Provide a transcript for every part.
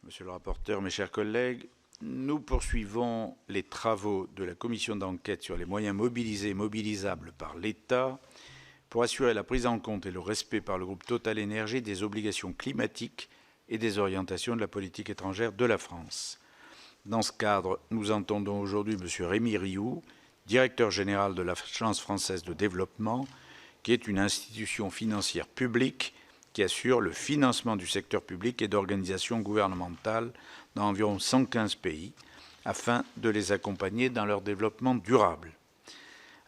Monsieur le rapporteur, mes chers collègues, nous poursuivons les travaux de la commission d'enquête sur les moyens mobilisés et mobilisables par l'État pour assurer la prise en compte et le respect par le groupe Total Énergie des obligations climatiques et des orientations de la politique étrangère de la France. Dans ce cadre, nous entendons aujourd'hui M. Rémi Rioux, directeur général de l'Agence française de développement, qui est une institution financière publique qui assure le financement du secteur public et d'organisations gouvernementales dans environ 115 pays, afin de les accompagner dans leur développement durable.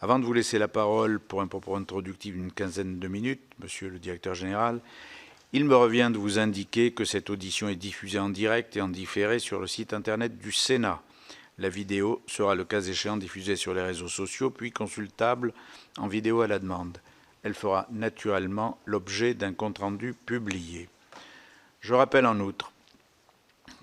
Avant de vous laisser la parole pour un propos introductif d'une quinzaine de minutes, Monsieur le directeur général, il me revient de vous indiquer que cette audition est diffusée en direct et en différé sur le site internet du Sénat. La vidéo sera le cas échéant diffusée sur les réseaux sociaux, puis consultable en vidéo à la demande. Elle fera naturellement l'objet d'un compte-rendu publié. Je rappelle en outre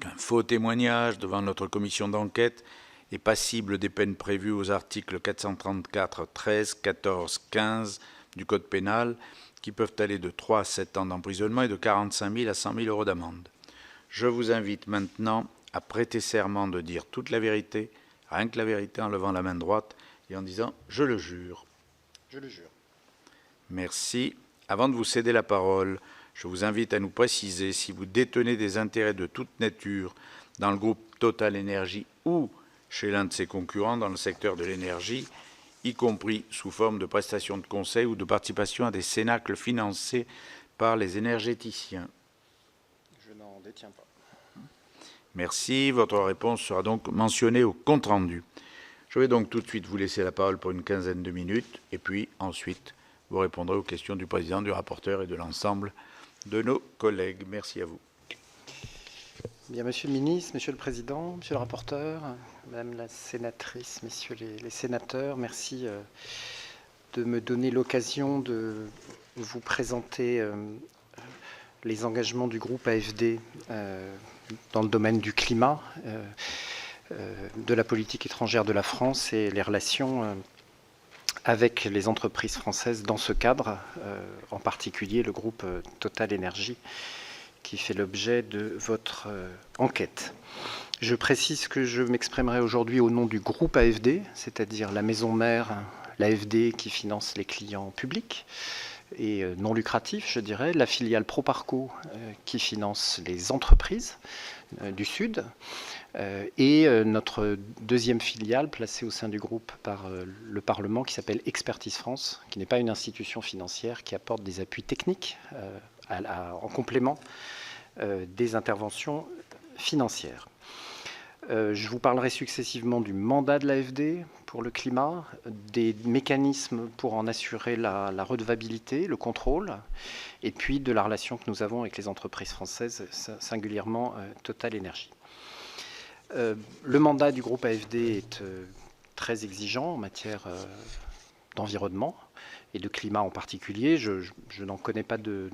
qu'un faux témoignage devant notre commission d'enquête est passible des peines prévues aux articles 434, 13, 14, 15 du Code pénal, qui peuvent aller de 3 à 7 ans d'emprisonnement et de 45 000 à 100 000 euros d'amende. Je vous invite maintenant à prêter serment de dire toute la vérité, rien que la vérité, en levant la main droite et en disant « Je le jure ». Je le jure. Merci. Avant de vous céder la parole, je vous invite à nous préciser si vous détenez des intérêts de toute nature dans le groupe Total Énergie ou chez l'un de ses concurrents dans le secteur de l'énergie, y compris sous forme de prestations de conseil ou de participation à des cénacles financés par les énergéticiens. Je n'en détiens pas. Merci. Votre réponse sera donc mentionnée au compte-rendu. Je vais donc tout de suite vous laisser la parole pour une quinzaine de minutes, et puis ensuite, vous répondrez aux questions du président, du rapporteur et de l'ensemble de nos collègues. Merci à vous. Bien, Monsieur le ministre, Monsieur le Président, Monsieur le rapporteur, Madame la sénatrice, Messieurs les sénateurs, merci de me donner l'occasion de vous présenter les engagements du groupe AFD dans le domaine du climat, de la politique étrangère de la France et les relations avec les entreprises françaises dans ce cadre, en particulier le groupe Total Énergie, qui fait l'objet de votre enquête. Je précise que je m'exprimerai aujourd'hui au nom du groupe AFD, c'est-à-dire la maison mère, l'AFD qui finance les clients publics et non lucratifs, je dirais, la filiale Proparco qui finance les entreprises du Sud, et notre deuxième filiale placée au sein du groupe par le Parlement qui s'appelle Expertise France, qui n'est pas une institution financière, qui apporte des appuis techniques en complément des interventions financières. Je vous parlerai successivement du mandat de l'AFD pour le climat, des mécanismes pour en assurer la redevabilité, le contrôle, et puis de la relation que nous avons avec les entreprises françaises, singulièrement Total Énergie. Le mandat du groupe AFD est très exigeant en matière d'environnement et de climat en particulier. Je n'en connais pas de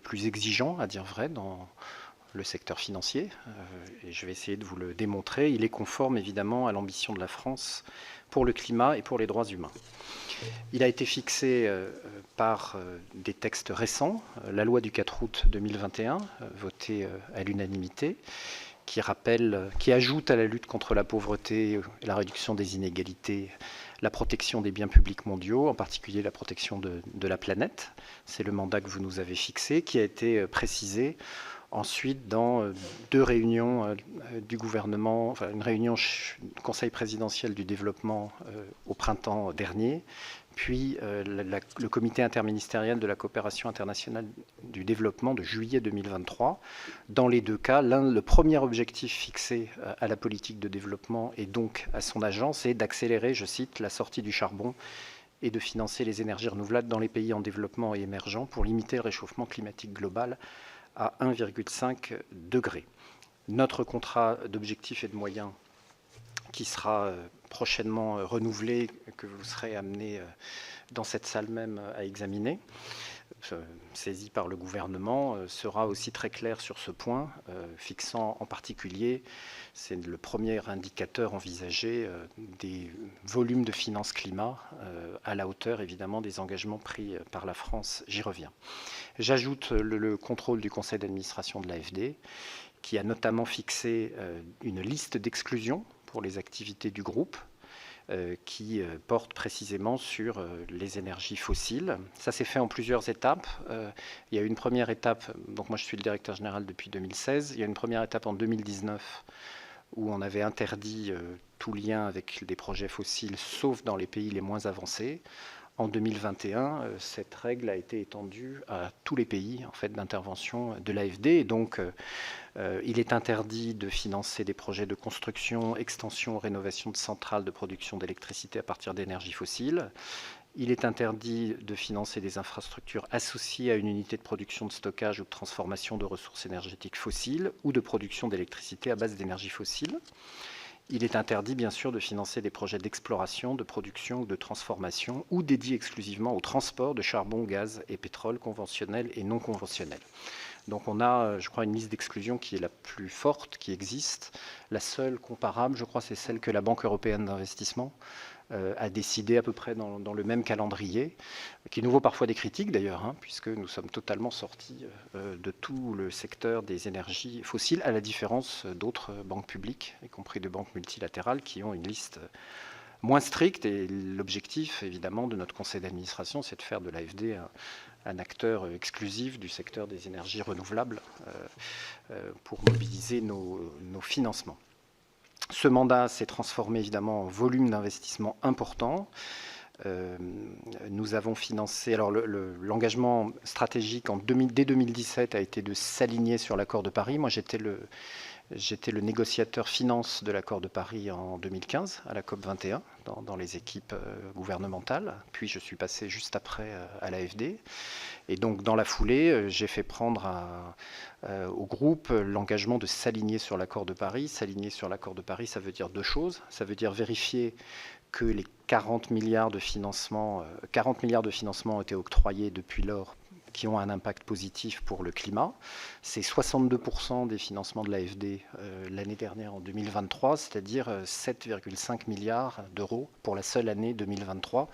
plus exigeant, à dire vrai, dans le secteur financier, et je vais essayer de vous le démontrer. Il est conforme évidemment à l'ambition de la France pour le climat et pour les droits humains. Il a été fixé par des textes récents, la loi du 4 août 2021, votée à l'unanimité, qui ajoute à la lutte contre la pauvreté et la réduction des inégalités la protection des biens publics mondiaux, en particulier la protection de la planète. C'est le mandat que vous nous avez fixé, qui a été précisé ensuite dans deux réunions du gouvernement, enfin une réunion du Conseil présidentiel du développement au printemps dernier, puis le comité interministériel de la coopération internationale du développement de juillet 2023. Dans les deux cas, le premier objectif fixé à la politique de développement et donc à son agence est d'accélérer, je cite, la sortie du charbon et de financer les énergies renouvelables dans les pays en développement et émergents pour limiter le réchauffement climatique global à 1,5 degré. Notre contrat d'objectifs et de moyens qui sera prochainement renouvelé, que vous serez amené dans cette salle même à examiner, saisi par le gouvernement sera aussi très clair sur ce point, fixant en particulier, c'est le premier indicateur envisagé, des volumes de finances climat à la hauteur évidemment des engagements pris par la France. J'y reviens. J'ajoute le contrôle du conseil d'administration de l'AFD, qui a notamment fixé une liste d'exclusion pour les activités du groupe, qui porte précisément sur les énergies fossiles. Ça s'est fait en plusieurs étapes. Il y a eu une première étape, donc moi je suis le directeur général depuis 2016, il y a une première étape en 2019 où on avait interdit tout lien avec des projets fossiles, sauf dans les pays les moins avancés. En 2021, cette règle a été étendue à tous les pays en fait, d'intervention de l'AFD. Et donc, il est interdit de financer des projets de construction, extension, rénovation de centrales de production d'électricité à partir d'énergies fossiles. Il est interdit de financer des infrastructures associées à une unité de production, de stockage ou de transformation de ressources énergétiques fossiles ou de production d'électricité à base d'énergie fossile. Il est interdit, bien sûr, de financer des projets d'exploration, de production ou de transformation ou dédiés exclusivement au transport de charbon, gaz et pétrole conventionnels et non conventionnels. Donc on a, je crois, une liste d'exclusion qui est la plus forte qui existe. La seule comparable, je crois, c'est celle que la Banque européenne d'investissement a décidé à peu près dans le même calendrier, qui nous vaut parfois des critiques d'ailleurs, hein, puisque nous sommes totalement sortis de tout le secteur des énergies fossiles, à la différence d'autres banques publiques, y compris de banques multilatérales, qui ont une liste moins stricte. Et l'objectif, évidemment, de notre conseil d'administration, c'est de faire de l'AFD un acteur exclusif du secteur des énergies renouvelables pour mobiliser nos financements. Ce mandat s'est transformé évidemment en volume d'investissement important. Nous avons financé, alors l'engagement stratégique dès 2017 a été de s'aligner sur l'accord de Paris. Moi j'étais le négociateur finance de l'accord de Paris en 2015 à la COP 21 dans les équipes gouvernementales. Puis je suis passé juste après à l'AFD. Et donc dans la foulée, j'ai fait prendre au groupe l'engagement de s'aligner sur l'accord de Paris. S'aligner sur l'accord de Paris, ça veut dire deux choses. Ça veut dire vérifier que les 40 milliards de financement ont été octroyés depuis lors, qui ont un impact positif pour le climat. C'est 62% des financements de l'AFD l'année dernière en 2023, c'est-à-dire 7,5 milliards d'euros pour la seule année 2023,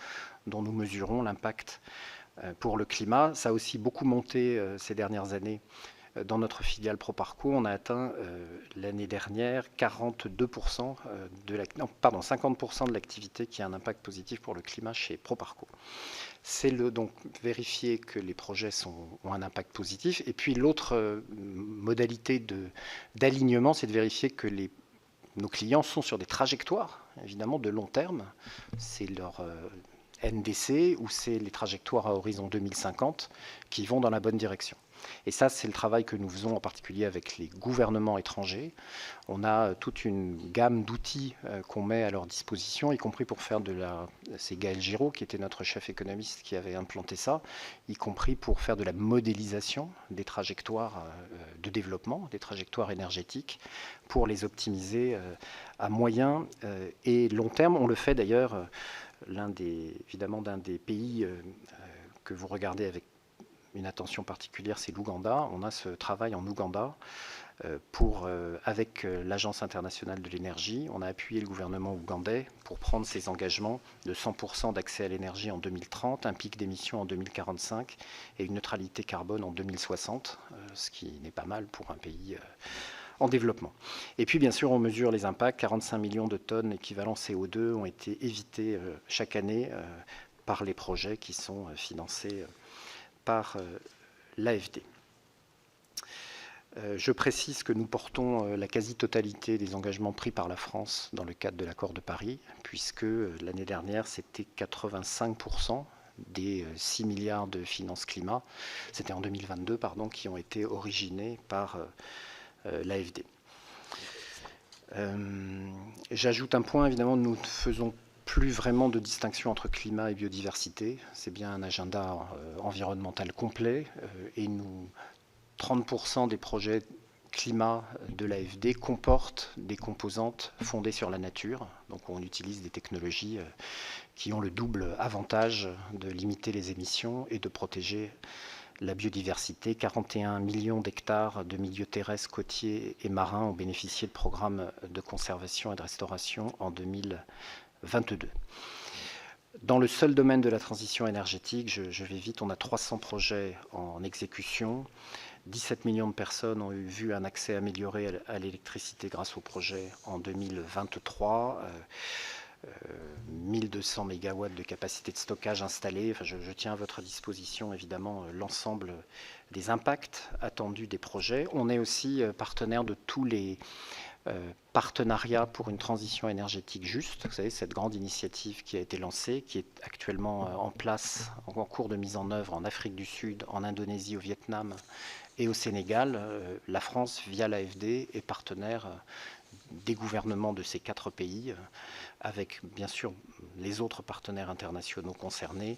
dont nous mesurons l'impact pour le climat. Ça a aussi beaucoup monté ces dernières années. Dans notre filiale Proparco, on a atteint l'année dernière 52% 50% de l'activité qui a un impact positif pour le climat chez Proparco. C'est donc vérifier que les projets ont un impact positif. Et puis l'autre modalité d'alignement, c'est de vérifier que nos clients sont sur des trajectoires, évidemment, de long terme. C'est leur NDC ou c'est les trajectoires à horizon 2050 qui vont dans la bonne direction. Et ça, c'est le travail que nous faisons en particulier avec les gouvernements étrangers. On a toute une gamme d'outils qu'on met à leur disposition, y compris pour faire c'est Gaël Giraud, qui était notre chef économiste, qui avait implanté ça, y compris pour faire de la modélisation des trajectoires de développement, des trajectoires énergétiques, pour les optimiser à moyen et long terme. On le fait d'ailleurs, évidemment, d'un des pays que vous regardez avec une attention particulière, c'est l'Ouganda. On a ce travail en Ouganda avec l'Agence internationale de l'énergie. On a appuyé le gouvernement ougandais pour prendre ses engagements de 100% d'accès à l'énergie en 2030, un pic d'émissions en 2045 et une neutralité carbone en 2060, ce qui n'est pas mal pour un pays en développement. Et puis bien sûr on mesure les impacts. 45 millions de tonnes équivalent CO2 ont été évitées chaque année par les projets qui sont financés par l'AFD. Je précise que nous portons la quasi-totalité des engagements pris par la France dans le cadre de l'accord de Paris, puisque l'année dernière, c'était 85% des 6 milliards de finances climat, c'était en 2022, pardon, qui ont été originés par l'AFD. J'ajoute un point, évidemment, nous faisons plus vraiment de distinction entre climat et biodiversité. C'est bien un agenda environnemental complet et 30% des projets climat de l'AFD comporte des composantes fondées sur la nature. Donc on utilise des technologies qui ont le double avantage de limiter les émissions et de protéger la biodiversité. 41 millions d'hectares de milieux terrestres, côtiers et marins ont bénéficié de programmes de conservation et de restauration en 2022. Dans le seul domaine de la transition énergétique, je vais vite, on a 300 projets en exécution. 17 millions de personnes ont vu un accès amélioré à l'électricité grâce au projet en 2023. 1200 MW de capacité de stockage installée. Enfin, je tiens à votre disposition évidemment l'ensemble des impacts attendus des projets. On est aussi partenaire de tous les partenariats pour une transition énergétique juste. Vous savez, cette grande initiative qui a été lancée, qui est actuellement en place, en cours de mise en œuvre en Afrique du Sud, en Indonésie, au Vietnam et au Sénégal. La France, via l'AFD, est partenaire des gouvernements de ces 4 pays, avec bien sûr les autres partenaires internationaux concernés,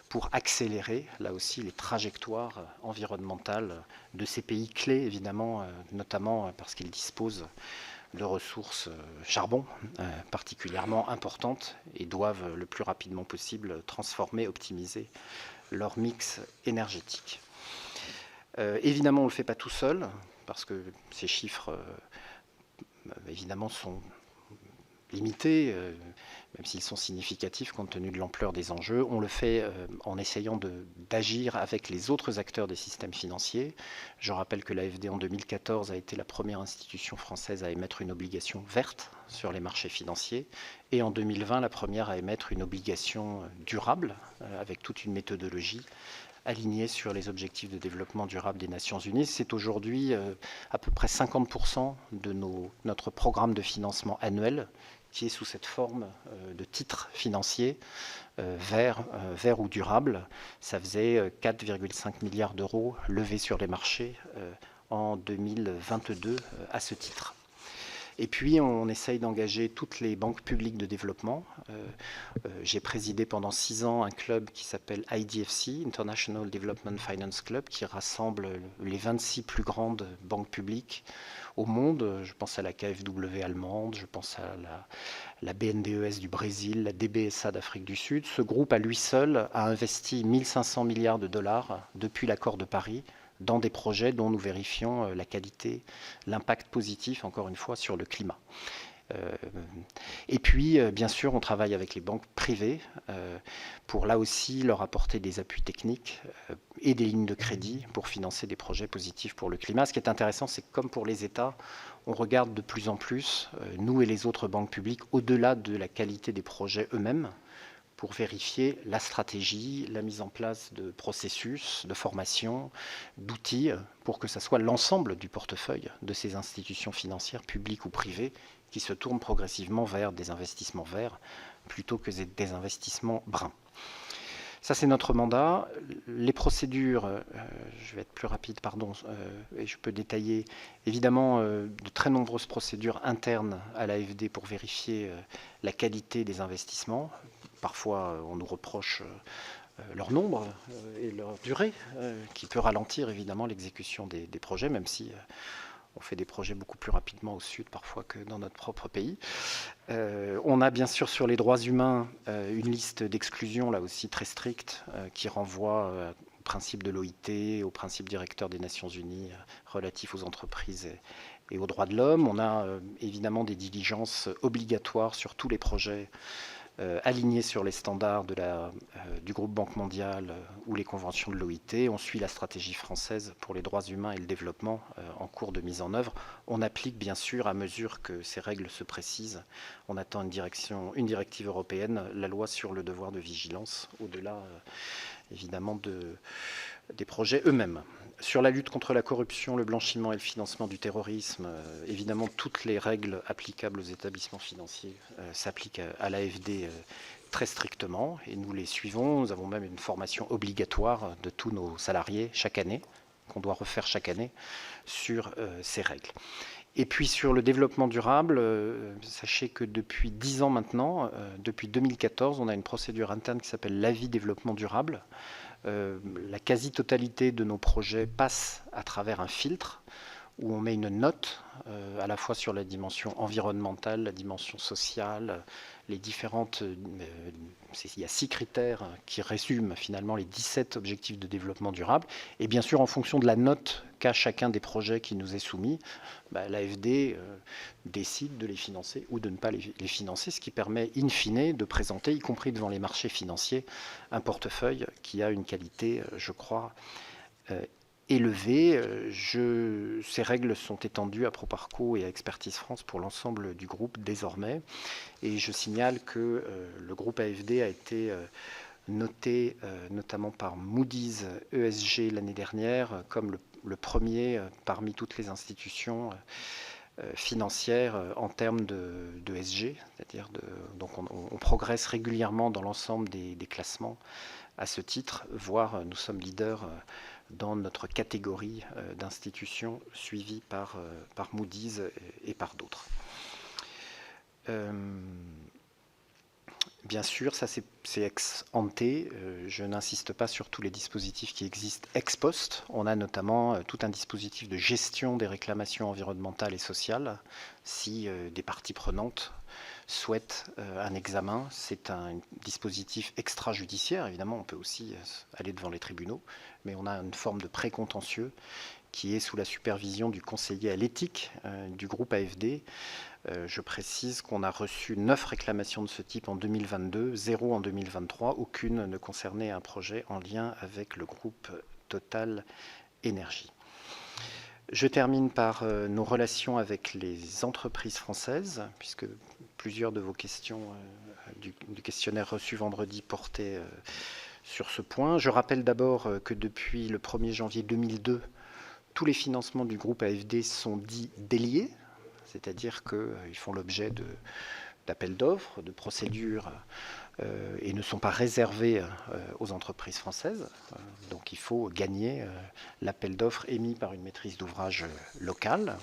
pour accélérer là aussi les trajectoires environnementales de ces pays clés, évidemment, notamment parce qu'ils disposent de ressources charbon particulièrement importantes et doivent le plus rapidement possible transformer, optimiser leur mix énergétique. Évidemment, on ne le fait pas tout seul, parce que ces chiffres évidemment sont limités, même s'ils sont significatifs compte tenu de l'ampleur des enjeux. On le fait en essayant d'agir avec les autres acteurs des systèmes financiers. Je rappelle que l'AFD en 2014 a été la première institution française à émettre une obligation verte sur les marchés financiers, et en 2020 la première à émettre une obligation durable avec toute une méthodologie alignée sur les objectifs de développement durable des Nations Unies. C'est aujourd'hui à peu près 50% de notre programme de financement annuel qui est sous cette forme de titres financiers verts ou durables. Ça faisait 4,5 milliards d'euros levés sur les marchés en 2022 à ce titre. Et puis, on essaye d'engager toutes les banques publiques de développement. J'ai présidé pendant 6 ans un club qui s'appelle IDFC, International Development Finance Club, qui rassemble les 26 plus grandes banques publiques au monde. Je pense à la KfW allemande, je pense à la BNDES du Brésil, la DBSA d'Afrique du Sud. Ce groupe, à lui seul, a investi 1500 milliards de dollars depuis l'accord de Paris dans des projets dont nous vérifions la qualité, l'impact positif, encore une fois, sur le climat. Et puis, bien sûr, on travaille avec les banques privées pour, là aussi, leur apporter des appuis techniques et des lignes de crédit pour financer des projets positifs pour le climat. Ce qui est intéressant, c'est que comme pour les États, on regarde de plus en plus, nous et les autres banques publiques, au-delà de la qualité des projets eux-mêmes, pour vérifier la stratégie, la mise en place de processus, de formation, d'outils, pour que ce soit l'ensemble du portefeuille de ces institutions financières, publiques ou privées, qui se tournent progressivement vers des investissements verts plutôt que des investissements bruns. Ça, c'est notre mandat. Les procédures, je vais être plus rapide, pardon, et je peux détailler, évidemment, de très nombreuses procédures internes à l'AFD pour vérifier la qualité des investissements. Parfois, on nous reproche leur nombre et leur durée, qui peut ralentir, évidemment, l'exécution des projets, même si on fait des projets beaucoup plus rapidement au sud parfois que dans notre propre pays. On a bien sûr sur les droits humains une liste d'exclusion là aussi très stricte qui renvoie au principe de l'OIT, au principe directeur des Nations Unies relatif aux entreprises et aux droits de l'homme. On a évidemment des diligences obligatoires sur tous les projets alignés sur les standards du groupe Banque mondiale ou les conventions de l'OIT. On suit la stratégie française pour les droits humains et le développement en cours de mise en œuvre. On applique bien sûr, à mesure que ces règles se précisent, on attend une directive européenne, la loi sur le devoir de vigilance, au-delà évidemment des projets eux-mêmes. Sur la lutte contre la corruption, le blanchiment et le financement du terrorisme, évidemment, toutes les règles applicables aux établissements financiers s'appliquent à l'AFD très strictement et nous les suivons. Nous avons même une formation obligatoire de tous nos salariés chaque année, qu'on doit refaire chaque année, sur ces règles. Et puis sur le développement durable, sachez que depuis 10 ans maintenant, depuis 2014, on a une procédure interne qui s'appelle l'AVI développement durable. La quasi-totalité de nos projets passe à travers un filtre où on met une note à la fois sur la dimension environnementale, la dimension sociale, les différentes... il y a 6 critères qui résument finalement les 17 objectifs de développement durable. Et bien sûr, en fonction de la note qu'a chacun des projets qui nous est soumis, l'AFD décide de les financer ou de ne pas les financer, ce qui permet in fine de présenter, y compris devant les marchés financiers, un portefeuille qui a une qualité, je crois, élevée. Ces règles sont étendues à Proparco et à Expertise France pour l'ensemble du groupe désormais. Et je signale que le groupe AFD a été noté notamment par Moody's ESG l'année dernière comme le premier parmi toutes les institutions financières en termes de ESG, c'est-à-dire donc on progresse régulièrement dans l'ensemble des classements à ce titre, voire nous sommes leaders dans notre catégorie d'institutions suivies par Moody's et par d'autres. Bien sûr, ça c'est ex ante. Je n'insiste pas sur tous les dispositifs qui existent ex post. On a notamment tout un dispositif de gestion des réclamations environnementales et sociales. Si des parties prenantes souhaitent un examen, c'est un dispositif extrajudiciaire. Évidemment, on peut aussi aller devant les tribunaux, mais on a une forme de précontentieux qui est sous la supervision du conseiller à l'éthique du groupe AFD. Je précise qu'on a reçu 9 réclamations de ce type en 2022, 0 en 2023, aucune ne concernait un projet en lien avec le groupe Total Énergie. Je termine par nos relations avec les entreprises françaises, puisque plusieurs de vos questions du questionnaire reçu vendredi portaient sur ce point. Je rappelle d'abord que depuis le 1er janvier 2002, tous les financements du groupe AFD sont dits déliés, c'est-à-dire qu'ils font l'objet d'appels d'offres, de procédures et ne sont pas réservés aux entreprises françaises. Donc il faut gagner l'appel d'offres émis par une maîtrise d'ouvrage locale.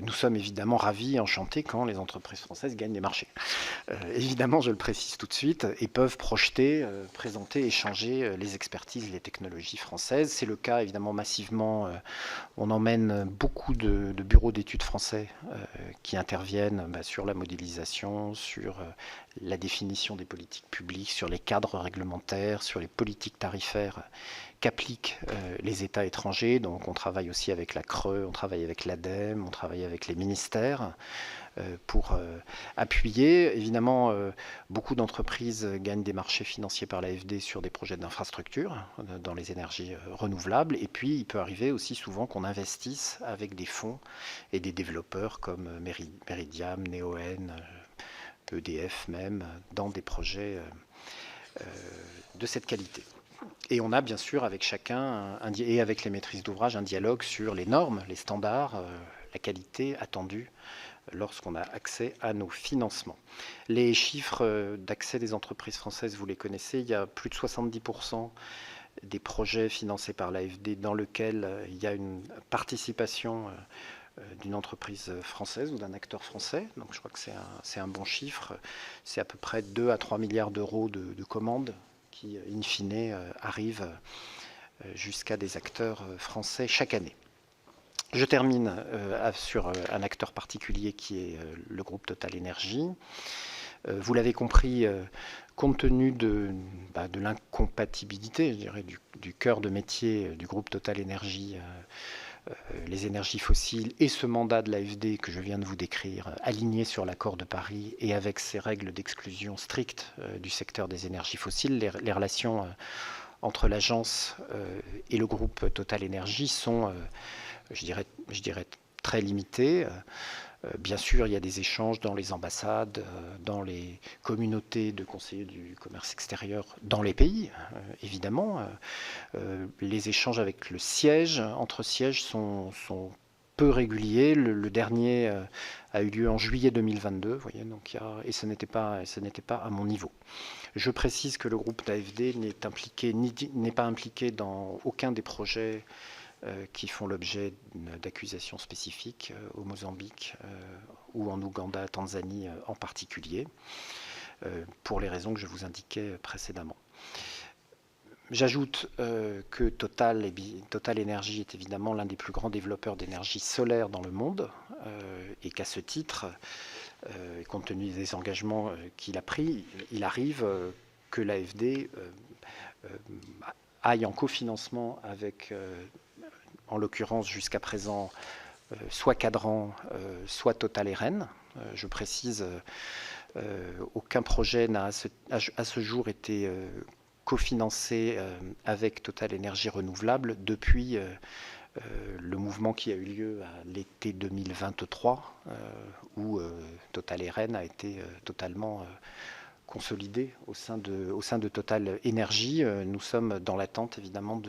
Nous sommes évidemment ravis, enchantés quand les entreprises françaises gagnent des marchés. Évidemment, je le précise tout de suite, et peuvent projeter, présenter, échanger les expertises, les technologies françaises. C'est le cas évidemment massivement. On emmène beaucoup de bureaux d'études français qui interviennent sur la modélisation, sur la définition des politiques publiques, sur les cadres réglementaires, sur les politiques tarifaires qu'appliquent les États étrangers. Donc on travaille aussi avec la CRE, on travaille avec l'ADEME, on travaille avec les ministères pour appuyer. Évidemment, beaucoup d'entreprises gagnent des marchés financiers par l'AFD sur des projets d'infrastructure dans les énergies renouvelables. Et puis, il peut arriver aussi souvent qu'on investisse avec des fonds et des développeurs comme Meridiam, Neoen, EDF même, dans des projets de cette qualité. Et on a bien sûr avec chacun et avec les maîtrises d'ouvrage un dialogue sur les normes, les standards, la qualité attendue lorsqu'on a accès à nos financements. Les chiffres d'accès des entreprises françaises, vous les connaissez, il y a plus de 70% des projets financés par l'AFD dans lesquels il y a une participation d'une entreprise française ou d'un acteur français. Donc je crois que c'est un bon chiffre. C'est à peu près 2 à 3 milliards d'euros de commandes qui, in fine, arrivent jusqu'à des acteurs français chaque année. Je termine sur un acteur particulier qui est le groupe Total Énergie. Vous l'avez compris, compte tenu de l'incompatibilité, je dirais, du cœur de métier du groupe Total Énergie, les énergies fossiles et ce mandat de l'AFD que je viens de vous décrire, aligné sur l'accord de Paris et avec ces règles d'exclusion strictes du secteur des énergies fossiles, les relations entre l'agence et le groupe Total Énergie sont, je dirais, très limitées. Bien sûr, il y a des échanges dans les ambassades, dans les communautés de conseillers du commerce extérieur, dans les pays, évidemment. Les échanges avec le siège, entre sièges, sont peu réguliers. Le dernier a eu lieu en juillet 2022, vous voyez, donc et ce n'était pas à mon niveau. Je précise que le groupe d'AFD n'est pas impliqué dans aucun des projets qui font l'objet d'accusations spécifiques au Mozambique ou en Ouganda, Tanzanie en particulier, pour les raisons que je vous indiquais précédemment. J'ajoute que Total Énergie est évidemment l'un des plus grands développeurs d'énergie solaire dans le monde et qu'à ce titre, compte tenu des engagements qu'il a pris, il arrive que l'AFD aille en cofinancement avec, en l'occurrence jusqu'à présent, soit Cadran, soit Total Eren. Je précise, aucun projet n'a à ce jour été cofinancé avec Total Énergie Renouvelable depuis le mouvement qui a eu lieu à l'été 2023, où Total Eren a été totalement consolidé au sein de Total Énergie. Nous sommes dans l'attente évidemment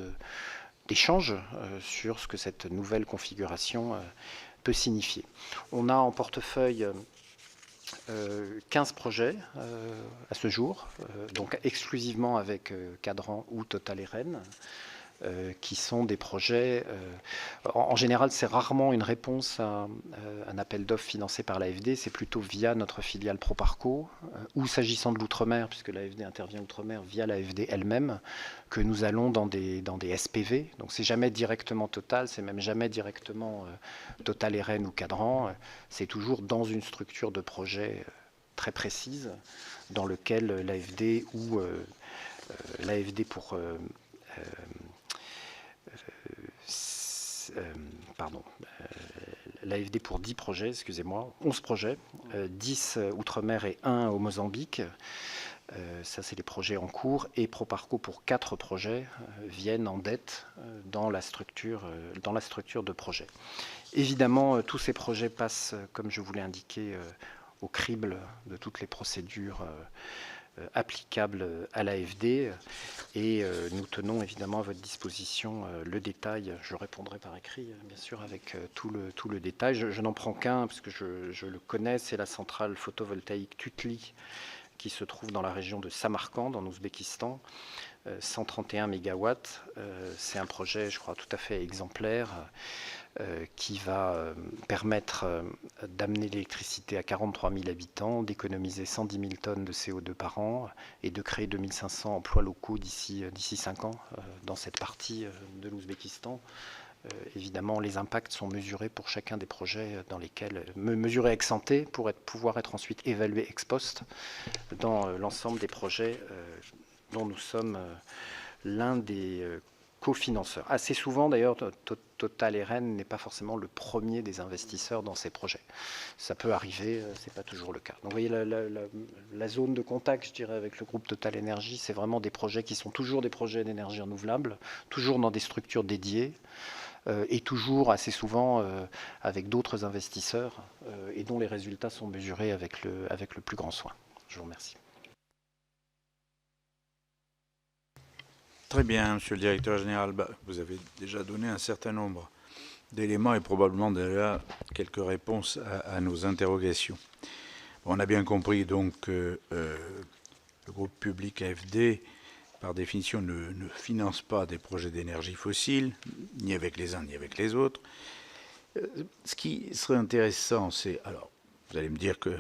d'échanges sur ce que cette nouvelle configuration peut signifier. On a en portefeuille 15 projets à ce jour, donc exclusivement avec Cadran ou Total Eren, qui sont des projets... en général, c'est rarement une réponse à un appel d'offres financé par l'AFD, c'est plutôt via notre filiale Proparco, ou s'agissant de l'outre-mer, puisque l'AFD intervient outre-mer via l'AFD elle-même, que nous allons dans des SPV. Donc c'est jamais directement Total, c'est même jamais directement Total Eren ou Cadran, c'est toujours dans une structure de projet très précise, dans lequel l'AFD ou l'AFD pour... l'AFD pour 10 projets, excusez-moi, 11 projets, 10 outre-mer et 1 au Mozambique. Ça, c'est les projets en cours. Et Proparco pour 4 projets viennent en dette dans la structure de projet. Évidemment, tous ces projets passent, comme je vous l'ai indiqué, au crible de toutes les procédures applicable à l'AFD et nous tenons évidemment à votre disposition le détail. Je répondrai par écrit, bien sûr, avec tout le détail. Je n'en prends qu'un parce que je le connais, c'est la centrale photovoltaïque Tutli qui se trouve dans la région de Samarcande, en Ouzbékistan, 131 MW. C'est un projet, je crois, tout à fait exemplaire qui va permettre d'amener l'électricité à 43 000 habitants, d'économiser 110 000 tonnes de CO2 par an et de créer 2500 emplois locaux d'ici 5 ans dans cette partie de l'Ouzbékistan. Évidemment, les impacts sont mesurés pour chacun des projets dans lesquels, mesurés ex ante pour pouvoir être ensuite évalués ex post dans l'ensemble des projets dont nous sommes l'un des cofinanceurs. Assez souvent, d'ailleurs, Total Eren n'est pas forcément le premier des investisseurs dans ces projets. Ça peut arriver, c'est pas toujours le cas. Donc, vous voyez, la zone de contact, je dirais, avec le groupe Total Énergie, c'est vraiment des projets qui sont toujours des projets d'énergie renouvelable, toujours dans des structures dédiées, et toujours assez souvent avec d'autres investisseurs, et dont les résultats sont mesurés avec le plus grand soin. Je vous remercie. Très bien, Monsieur le Directeur Général. Vous avez déjà donné un certain nombre d'éléments et probablement déjà quelques réponses à nos interrogations. On a bien compris donc que le groupe public AFD, par définition, ne finance pas des projets d'énergie fossile, ni avec les uns ni avec les autres. Ce qui serait intéressant, c'est... Alors, vous allez me dire que,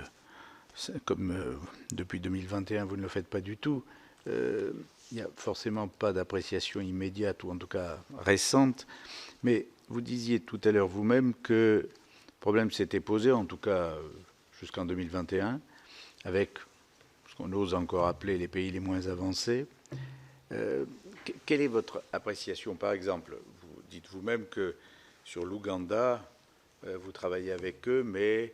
comme depuis 2021, vous ne le faites pas du tout, il n'y a forcément pas d'appréciation immédiate, ou en tout cas récente, mais vous disiez tout à l'heure vous-même que le problème s'était posé, en tout cas jusqu'en 2021, avec ce qu'on ose encore appeler les pays les moins avancés. Quelle est votre appréciation? Par exemple, vous dites vous-même que sur l'Ouganda, vous travaillez avec eux, mais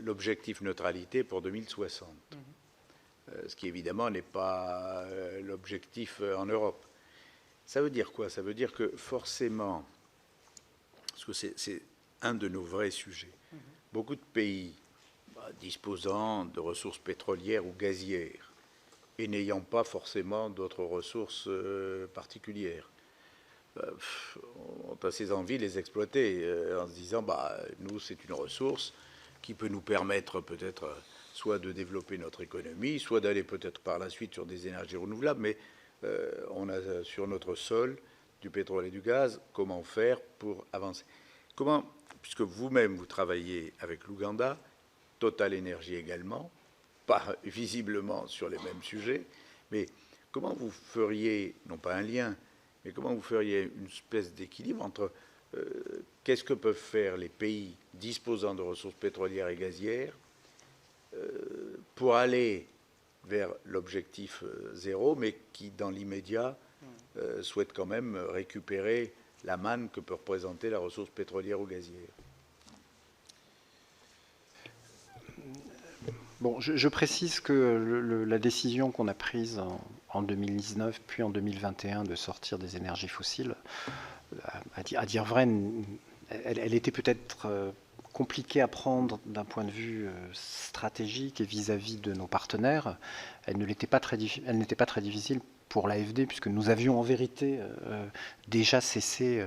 l'objectif neutralité pour 2060. Ce qui évidemment n'est pas l'objectif en Europe. Ça veut dire quoi? Ça veut dire que forcément, parce que c'est un de nos vrais sujets, beaucoup de pays disposant de ressources pétrolières ou gazières et n'ayant pas forcément d'autres ressources particulières, ont assez envie de les exploiter en se disant, nous, c'est une ressource qui peut nous permettre peut-être soit de développer notre économie, soit d'aller peut-être par la suite sur des énergies renouvelables, mais on a sur notre sol du pétrole et du gaz, comment faire pour avancer? Comment, puisque vous-même vous travaillez avec l'Ouganda, Total Énergie également, pas visiblement sur les mêmes sujets, mais comment vous feriez, non pas un lien, mais comment vous feriez une espèce d'équilibre entre qu'est-ce que peuvent faire les pays disposant de ressources pétrolières et gazières pour aller vers l'objectif zéro, mais qui, dans l'immédiat, souhaitent quand même récupérer la manne que peut représenter la ressource pétrolière ou gazière? Bon, je précise que la décision qu'on a prise en 2019 puis en 2021 de sortir des énergies fossiles, à dire vrai, elle était peut-être compliquée à prendre d'un point de vue stratégique et vis-à-vis de nos partenaires. Elle n'était pas très difficile pour l'AFD, puisque nous avions en vérité déjà cessé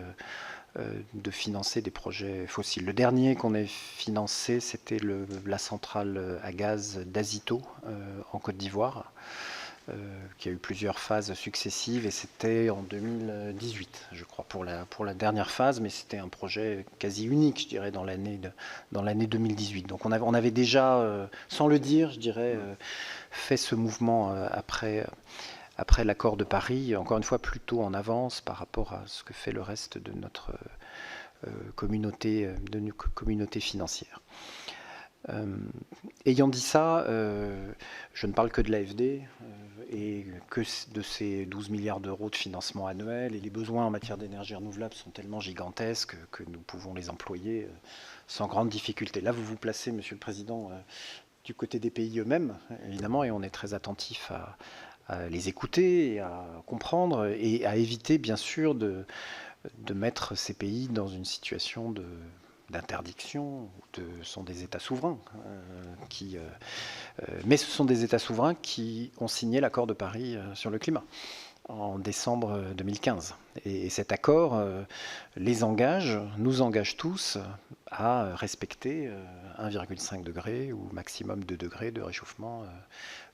de financer des projets fossiles. Le dernier qu'on ait financé, c'était la centrale à gaz d'Azito en Côte d'Ivoire, qui a eu plusieurs phases successives, et c'était en 2018, je crois, pour la dernière phase, mais c'était un projet quasi unique, je dirais, dans l'année 2018. Donc on avait déjà, sans le dire, je dirais, fait ce mouvement après l'accord de Paris, encore une fois plutôt en avance par rapport à ce que fait le reste de notre communauté financière. Ayant dit ça, je ne parle que de l'AFD et que de ces 12 milliards d'euros de financement annuel, et les besoins en matière d'énergie renouvelable sont tellement gigantesques que nous pouvons les employer sans grande difficulté. Là, vous vous placez, Monsieur le Président, du côté des pays eux-mêmes, évidemment, et on est très attentif à les écouter, et à comprendre, et à éviter, bien sûr, de mettre ces pays dans une situation d'interdiction. Ce sont des États souverains, mais ce sont des États souverains qui ont signé l'accord de Paris sur le climat en décembre 2015. Et cet accord les engage, nous engage tous à respecter 1,5 degré ou maximum 2 degrés de réchauffement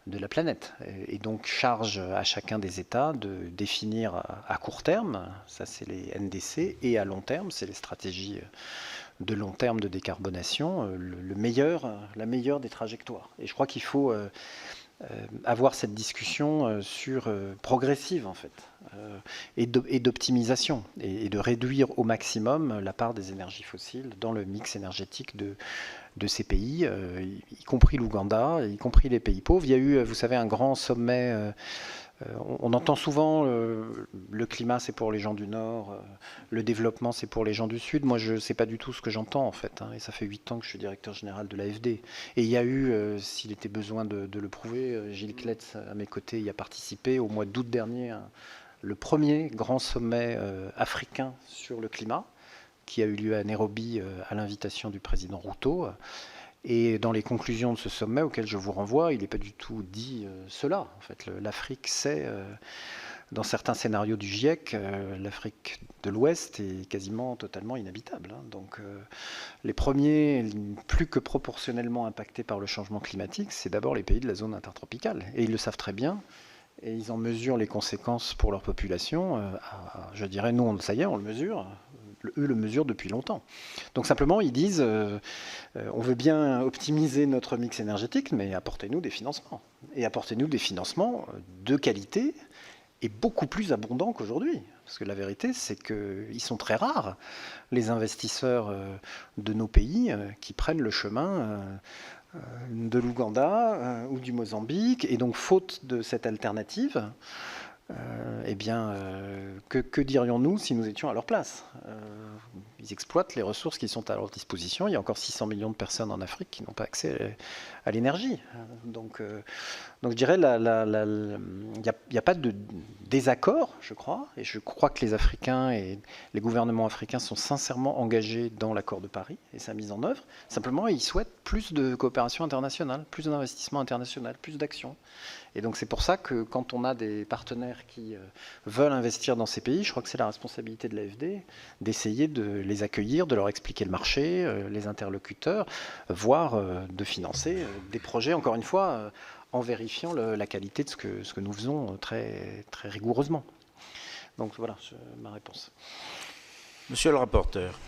de la planète. Et donc charge à chacun des États de définir à court terme, ça c'est les NDC, et à long terme, c'est les stratégies de long terme de décarbonation, la meilleure des trajectoires. Et je crois qu'il faut avoir cette discussion progressive en fait, et d'optimisation, et de réduire au maximum la part des énergies fossiles dans le mix énergétique de ces pays, y compris l'Ouganda, y compris les pays pauvres. Il y a eu, vous savez, un grand sommet. On entend souvent le climat c'est pour les gens du Nord, le développement c'est pour les gens du Sud. Moi je ne sais pas du tout ce que j'entends en fait, et ça fait 8 ans que je suis directeur général de l'AFD. Et il y a eu, s'il était besoin de le prouver, Gilles Cletz à mes côtés y a participé au mois d'août dernier, le premier grand sommet africain sur le climat, qui a eu lieu à Nairobi à l'invitation du président Ruto. Et dans les conclusions de ce sommet auquel je vous renvoie, il n'est pas du tout dit cela. En fait, l'Afrique, c'est, dans certains scénarios du GIEC, l'Afrique de l'Ouest est quasiment totalement inhabitable. Donc les premiers, plus que proportionnellement impactés par le changement climatique, c'est d'abord les pays de la zone intertropicale. Et ils le savent très bien. Et ils en mesurent les conséquences pour leur population. Je dirais, nous, ça y est, on le mesure. Eux le mesurent depuis longtemps. Donc simplement, ils disent, on veut bien optimiser notre mix énergétique, mais apportez-nous des financements. Et apportez-nous des financements de qualité et beaucoup plus abondants qu'aujourd'hui. Parce que la vérité, c'est qu'ils sont très rares, les investisseurs de nos pays qui prennent le chemin de l'Ouganda ou du Mozambique. Et donc, faute de cette alternative, eh bien, que dirions-nous si nous étions à leur place? Ils exploitent les ressources qui sont à leur disposition. Il y a encore 600 millions de personnes en Afrique qui n'ont pas accès à l'énergie. Donc je dirais, il n'y a pas de désaccord, je crois. Et je crois que les Africains et les gouvernements africains sont sincèrement engagés dans l'accord de Paris et sa mise en œuvre. Simplement, ils souhaitent plus de coopération internationale, plus d'investissement international, plus d'action. Et donc c'est pour ça que quand on a des partenaires qui veulent investir dans ces pays, je crois que c'est la responsabilité de l'AFD d'essayer de les accueillir, de leur expliquer le marché, les interlocuteurs, voire de financer des projets, encore une fois, en vérifiant la qualité de ce que nous faisons très, très rigoureusement. Donc voilà ma réponse. Monsieur le rapporteur.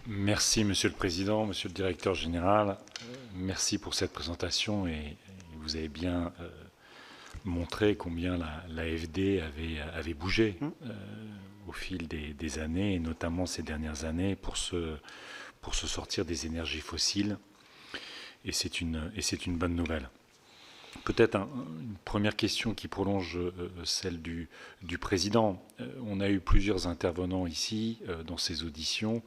Merci Monsieur le Président, Monsieur le Directeur Général. Merci pour cette présentation et vous avez bien montrait combien l'AFD avait bougé au fil des années, et notamment ces dernières années, pour se sortir des énergies fossiles. Et c'est une bonne nouvelle. Peut-être une première question qui prolonge celle du président. On a eu plusieurs intervenants ici dans ces auditions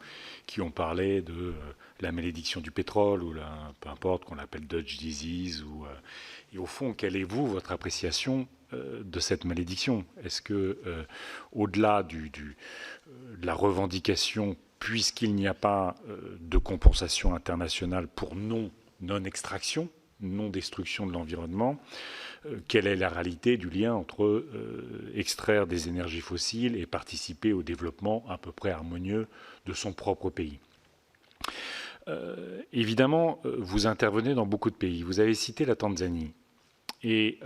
qui ont parlé de la malédiction du pétrole, ou peu importe qu'on l'appelle Dutch disease. Et au fond, quelle est votre appréciation de cette malédiction? Est-ce que, au-delà de la revendication, puisqu'il n'y a pas de compensation internationale pour non-extraction, non-destruction de l'environnement, quelle est la réalité du lien entre extraire des énergies fossiles et participer au développement à peu près harmonieux de son propre pays? Évidemment, vous intervenez dans beaucoup de pays. Vous avez cité la Tanzanie. Et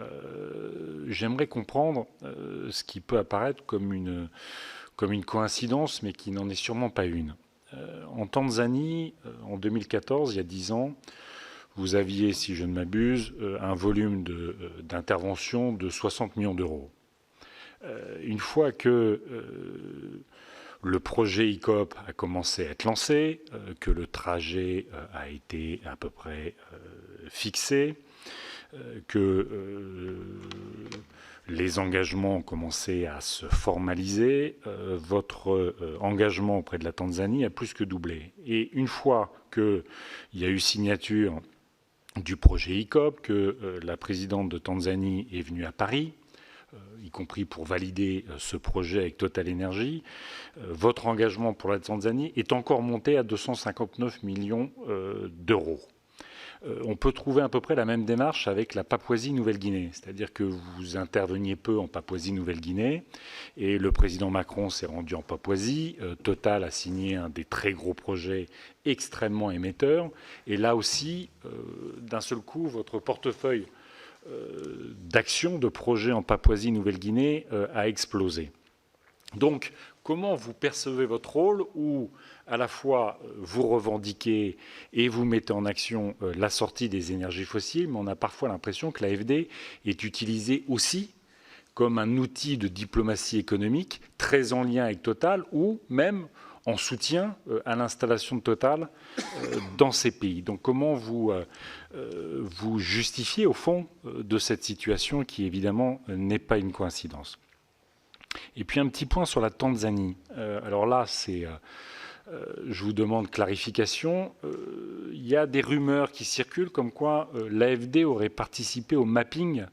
j'aimerais comprendre ce qui peut apparaître comme une coïncidence, mais qui n'en est sûrement pas une. En Tanzanie, en 2014, il y a 10 ans, vous aviez, si je ne m'abuse, un volume d'intervention de 60 millions d'euros. Une fois que le projet ICOP a commencé à être lancé, que le trajet a été à peu près fixé, que les engagements ont commencé à se formaliser, votre engagement auprès de la Tanzanie a plus que doublé. Et une fois qu'il y a eu signature du projet ICOP, que la présidente de Tanzanie est venue à Paris, y compris pour valider ce projet avec Total Energy, votre engagement pour la Tanzanie est encore monté à 259 millions d'euros. On peut trouver à peu près la même démarche avec la Papouasie-Nouvelle-Guinée, c'est-à-dire que vous interveniez peu en Papouasie-Nouvelle-Guinée et le président Macron s'est rendu en Papouasie. Total a signé un des très gros projets extrêmement émetteurs, et là aussi, d'un seul coup, votre portefeuille d'action, de projets en Papouasie-Nouvelle-Guinée a explosé. Donc, comment vous percevez votre rôle où, à la fois, vous revendiquez et vous mettez en action la sortie des énergies fossiles, mais on a parfois l'impression que l'AFD est utilisée aussi comme un outil de diplomatie économique très en lien avec Total, ou même en soutien à l'installation de Total dans ces pays. Donc comment vous justifiez, au fond, de cette situation qui, évidemment, n'est pas une coïncidence? Et puis un petit point sur la Tanzanie. Alors là, je vous demande clarification. Il y a des rumeurs qui circulent comme quoi l'AFD aurait participé au mapping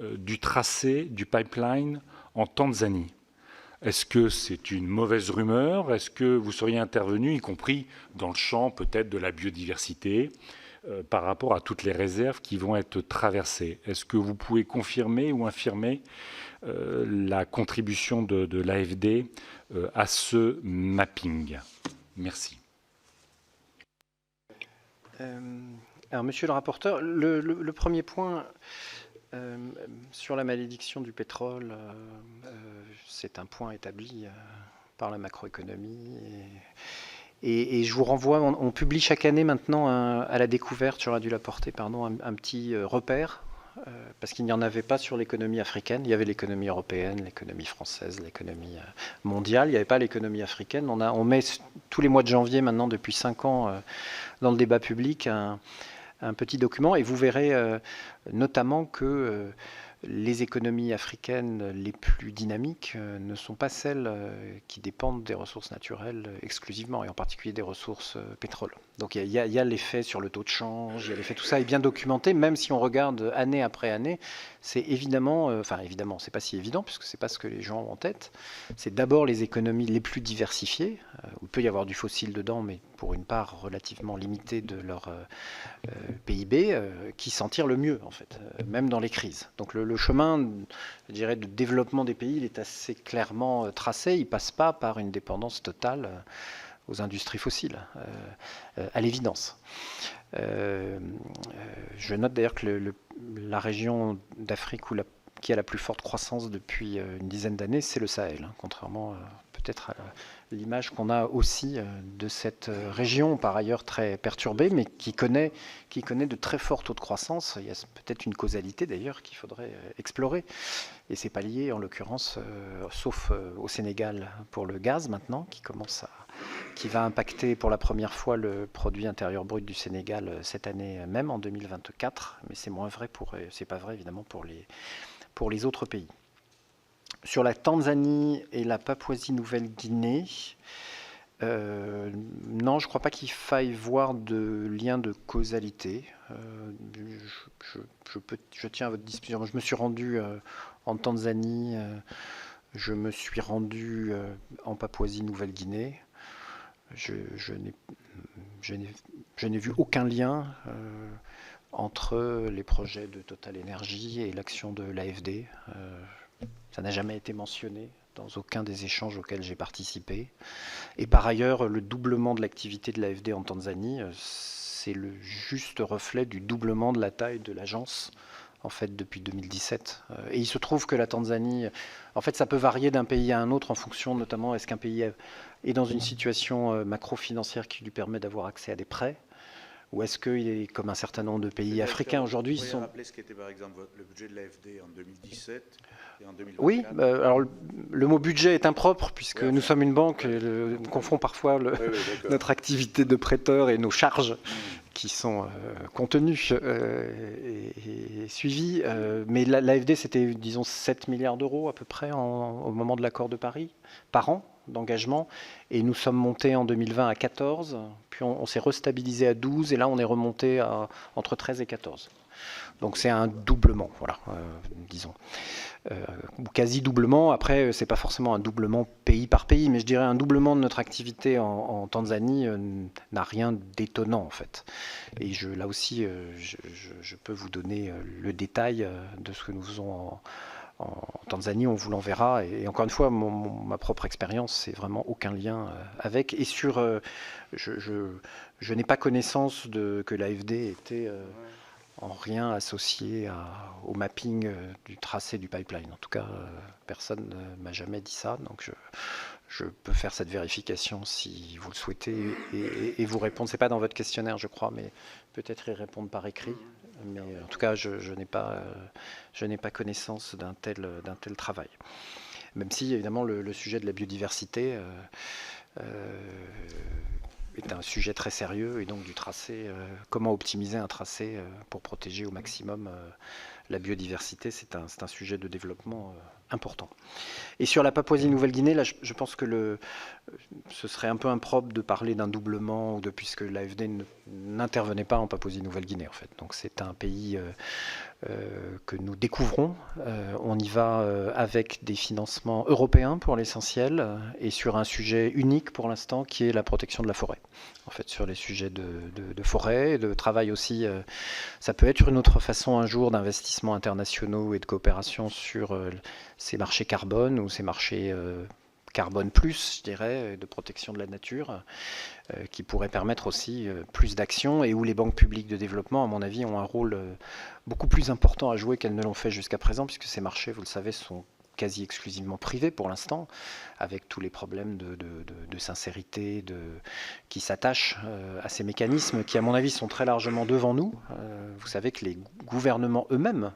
du tracé du pipeline en Tanzanie. Est-ce que c'est une mauvaise rumeur? Est-ce que vous seriez intervenu, y compris dans le champ peut-être de la biodiversité, par rapport à toutes les réserves qui vont être traversées? Est-ce que vous pouvez confirmer ou infirmer la contribution de l'AFD à ce mapping? Merci. Alors, monsieur le rapporteur, le premier point sur la malédiction du pétrole, c'est un point établi par la macroéconomie. Et je vous renvoie, on publie chaque année maintenant à la découverte, j'aurais dû l'apporter, pardon, un petit repère, parce qu'il n'y en avait pas sur l'économie africaine. Il y avait l'économie européenne, l'économie française, l'économie mondiale. Il n'y avait pas l'économie africaine. On met tous les mois de janvier maintenant, depuis 5 ans, dans le débat public, un petit document, et vous verrez notamment que les économies africaines les plus dynamiques ne sont pas celles qui dépendent des ressources naturelles exclusivement, et en particulier des ressources pétrole. Donc il y a l'effet sur le taux de change, il y a l'effet, tout ça est bien documenté, même si on regarde année après année, c'est évidemment, évidemment, c'est pas si évident, puisque c'est pas ce que les gens ont en tête. C'est d'abord les économies les plus diversifiées, où il peut y avoir du fossile dedans, mais pour une part relativement limitée de leur PIB, qui s'en tirent le mieux, en fait, même dans les crises. Donc le chemin, je dirais, de développement des pays, il est assez clairement tracé. Il ne passe pas par une dépendance totale aux industries fossiles, à l'évidence. Je note d'ailleurs que la région d'Afrique qui a la plus forte croissance depuis une dizaine d'années, c'est le Sahel, contrairement peut-être à l'image qu'on a aussi de cette région, par ailleurs très perturbée, mais qui connaît de très forts taux de croissance. Il y a peut-être une causalité d'ailleurs qu'il faudrait explorer. Et c'est pas lié en l'occurrence, sauf au Sénégal pour le gaz maintenant, qui va impacter pour la première fois le produit intérieur brut du Sénégal cette année même, en 2024. Mais c'est moins vrai c'est pas vrai évidemment pour les autres pays. Sur la Tanzanie et la Papouasie-Nouvelle-Guinée, non, je ne crois pas qu'il faille voir de lien de causalité. Je tiens à votre disposition. Je me suis rendu en Tanzanie, je me suis rendu en Papouasie-Nouvelle-Guinée. Je n'ai vu aucun lien entre les projets de Total Energy et l'action de l'AFD. Ça n'a jamais été mentionné dans aucun des échanges auxquels j'ai participé. Et par ailleurs, le doublement de l'activité de l'AFD en Tanzanie, c'est le juste reflet du doublement de la taille de l'agence, en fait, depuis 2017. Et il se trouve que la Tanzanie, en fait, ça peut varier d'un pays à un autre en fonction, notamment, est-ce qu'un pays est dans une situation macro-financière qui lui permet d'avoir accès à des prêts, ou est-ce qu'il est comme un certain nombre de pays africains aujourd'hui Vous pouvez rappeler ce qu'était par exemple le budget de l'AFD en 2017 et en 2024? Oui, alors le mot budget est impropre puisque nous sommes une banque, on confond parfois notre activité de prêteur et nos charges qui sont contenues et suivies. Mais l'AFD, c'était, disons, 7 milliards d'euros à peu près au moment de l'accord de Paris, par an d'engagement, et nous sommes montés en 2020 à 14, puis on s'est restabilisé à 12, et là on est remonté à entre 13 et 14. Donc c'est un doublement, voilà, disons. Ou quasi doublement. Après, c'est pas forcément un doublement pays par pays, mais je dirais un doublement de notre activité en Tanzanie n'a rien d'étonnant en fait. Et là aussi, je peux vous donner le détail de ce que nous faisons en Tanzanie, on vous l'enverra. Et encore une fois, ma propre expérience, c'est vraiment aucun lien avec. Et je n'ai pas connaissance que l'AFD était en rien associé au mapping du tracé du pipeline. En tout cas, personne ne m'a jamais dit ça. Donc je peux faire cette vérification si vous le souhaitez et vous répondre. Ce n'est pas dans votre questionnaire, je crois, mais peut-être y répondre par écrit. Mais en tout cas, je n'ai pas connaissance d'un tel travail. Même si, évidemment, le sujet de la biodiversité est un sujet très sérieux, et donc du tracé, comment optimiser un tracé pour protéger au maximum la biodiversité, c'est un sujet de développement important. Et sur la Papouasie-Nouvelle-Guinée, là, je pense que ce serait un peu impropre de parler d'un doublement, puisque l'AFD n'intervenait pas en Papouasie-Nouvelle-Guinée, en fait. Donc c'est un pays que nous découvrons. On y va avec des financements européens pour l'essentiel, et sur un sujet unique pour l'instant, qui est la protection de la forêt. En fait, sur les sujets de forêt, de travail aussi, ça peut être une autre façon un jour d'investissements internationaux et de coopération sur ces marchés carbone ou ces marchés carbone plus, je dirais, de protection de la nature, qui pourraient permettre aussi plus d'actions, et où les banques publiques de développement, à mon avis, ont un rôle beaucoup plus important à jouer qu'elles ne l'ont fait jusqu'à présent, puisque ces marchés, vous le savez, sont quasi exclusivement privés pour l'instant, avec tous les problèmes de sincérité qui s'attachent à ces mécanismes qui, à mon avis, sont très largement devant nous. Vous savez que les gouvernements eux-mêmes,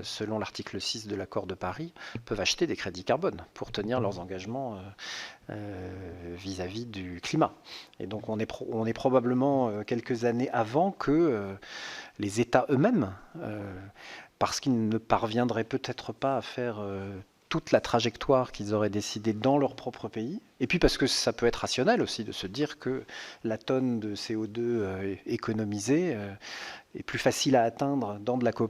selon l'article 6 de l'accord de Paris, peuvent acheter des crédits carbone pour tenir leurs engagements vis-à-vis du climat. Et donc on est probablement quelques années avant que les États eux-mêmes, parce qu'ils ne parviendraient peut-être pas à faire toute la trajectoire qu'ils auraient décidé dans leur propre pays, et puis parce que ça peut être rationnel aussi de se dire que la tonne de CO2 économisée est plus facile à atteindre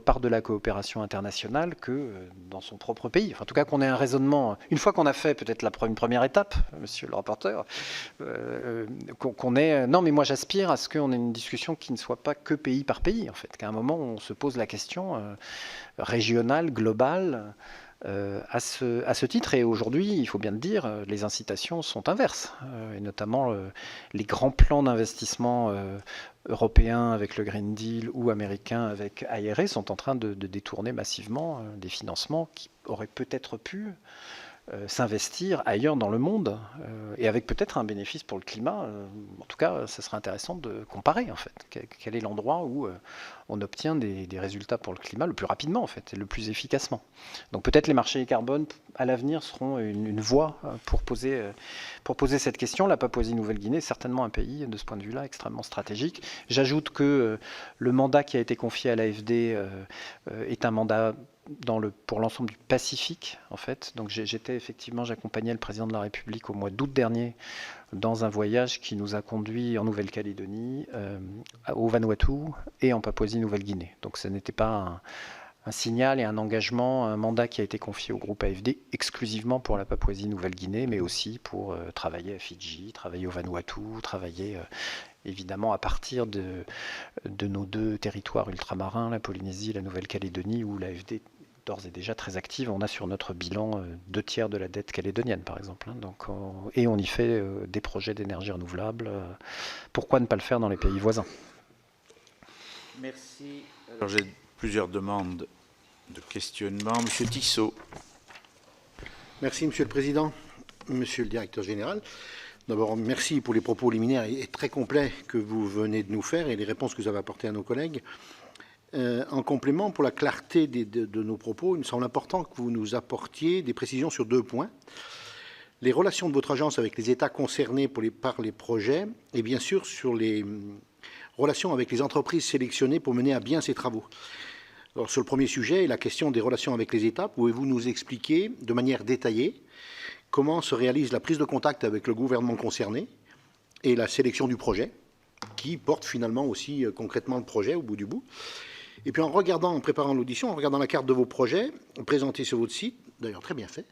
par de la coopération internationale que dans son propre pays. Enfin, en tout cas, qu'on ait un raisonnement, une fois qu'on a fait peut-être une première étape, monsieur le rapporteur, qu'on ait... Non, mais moi j'aspire à ce qu'on ait une discussion qui ne soit pas que pays par pays, en fait, qu'à un moment on se pose la question régionale, globale, à ce titre. Et aujourd'hui, il faut bien le dire, les incitations sont inverses, et notamment les grands plans d'investissement européens avec le Green Deal ou américains avec IRA sont en train de détourner massivement des financements qui auraient peut-être pu s'investir ailleurs dans le monde et avec peut-être un bénéfice pour le climat. En tout cas, ce serait intéressant de comparer en fait. Quel est l'endroit où on obtient des résultats pour le climat le plus rapidement en fait et le plus efficacement. Donc peut-être les marchés carbone à l'avenir seront une voie pour poser cette question. La Papouasie-Nouvelle-Guinée est certainement un pays de ce point de vue-là extrêmement stratégique. J'ajoute que le mandat qui a été confié à l'AFD est un mandat pour l'ensemble du Pacifique, en fait. Donc j'accompagnais le président de la République au mois d'août dernier dans un voyage qui nous a conduits en Nouvelle-Calédonie, au Vanuatu et en Papouasie-Nouvelle-Guinée. Donc ce n'était pas un signal et un engagement, un mandat qui a été confié au groupe AFD exclusivement pour la Papouasie-Nouvelle-Guinée, mais aussi pour travailler à Fidji, travailler au Vanuatu, travailler évidemment à partir de nos deux territoires ultramarins, la Polynésie et la Nouvelle-Calédonie, où l'AFD d'ores et déjà très active. On a sur notre bilan 2/3 de la dette calédonienne, par exemple. Donc, et on y fait des projets d'énergie renouvelable. Pourquoi ne pas le faire dans les pays voisins? Merci. Alors j'ai plusieurs demandes de questionnement. Monsieur Tissot. Merci, Monsieur le Président. Monsieur le Directeur Général. D'abord, merci pour les propos liminaires et très complets que vous venez de nous faire et les réponses que vous avez apportées à nos collègues. En complément, pour la clarté de nos propos, il me semble important que vous nous apportiez des précisions sur 2 points. Les relations de votre agence avec les États concernés par les projets et bien sûr sur les relations avec les entreprises sélectionnées pour mener à bien ces travaux. Alors, sur le premier sujet, la question des relations avec les États, pouvez-vous nous expliquer de manière détaillée comment se réalise la prise de contact avec le gouvernement concerné et la sélection du projet, qui porte finalement aussi concrètement le projet au bout du bout. Et puis en préparant l'audition, en regardant la carte de vos projets présentés sur votre site, d'ailleurs très bien fait,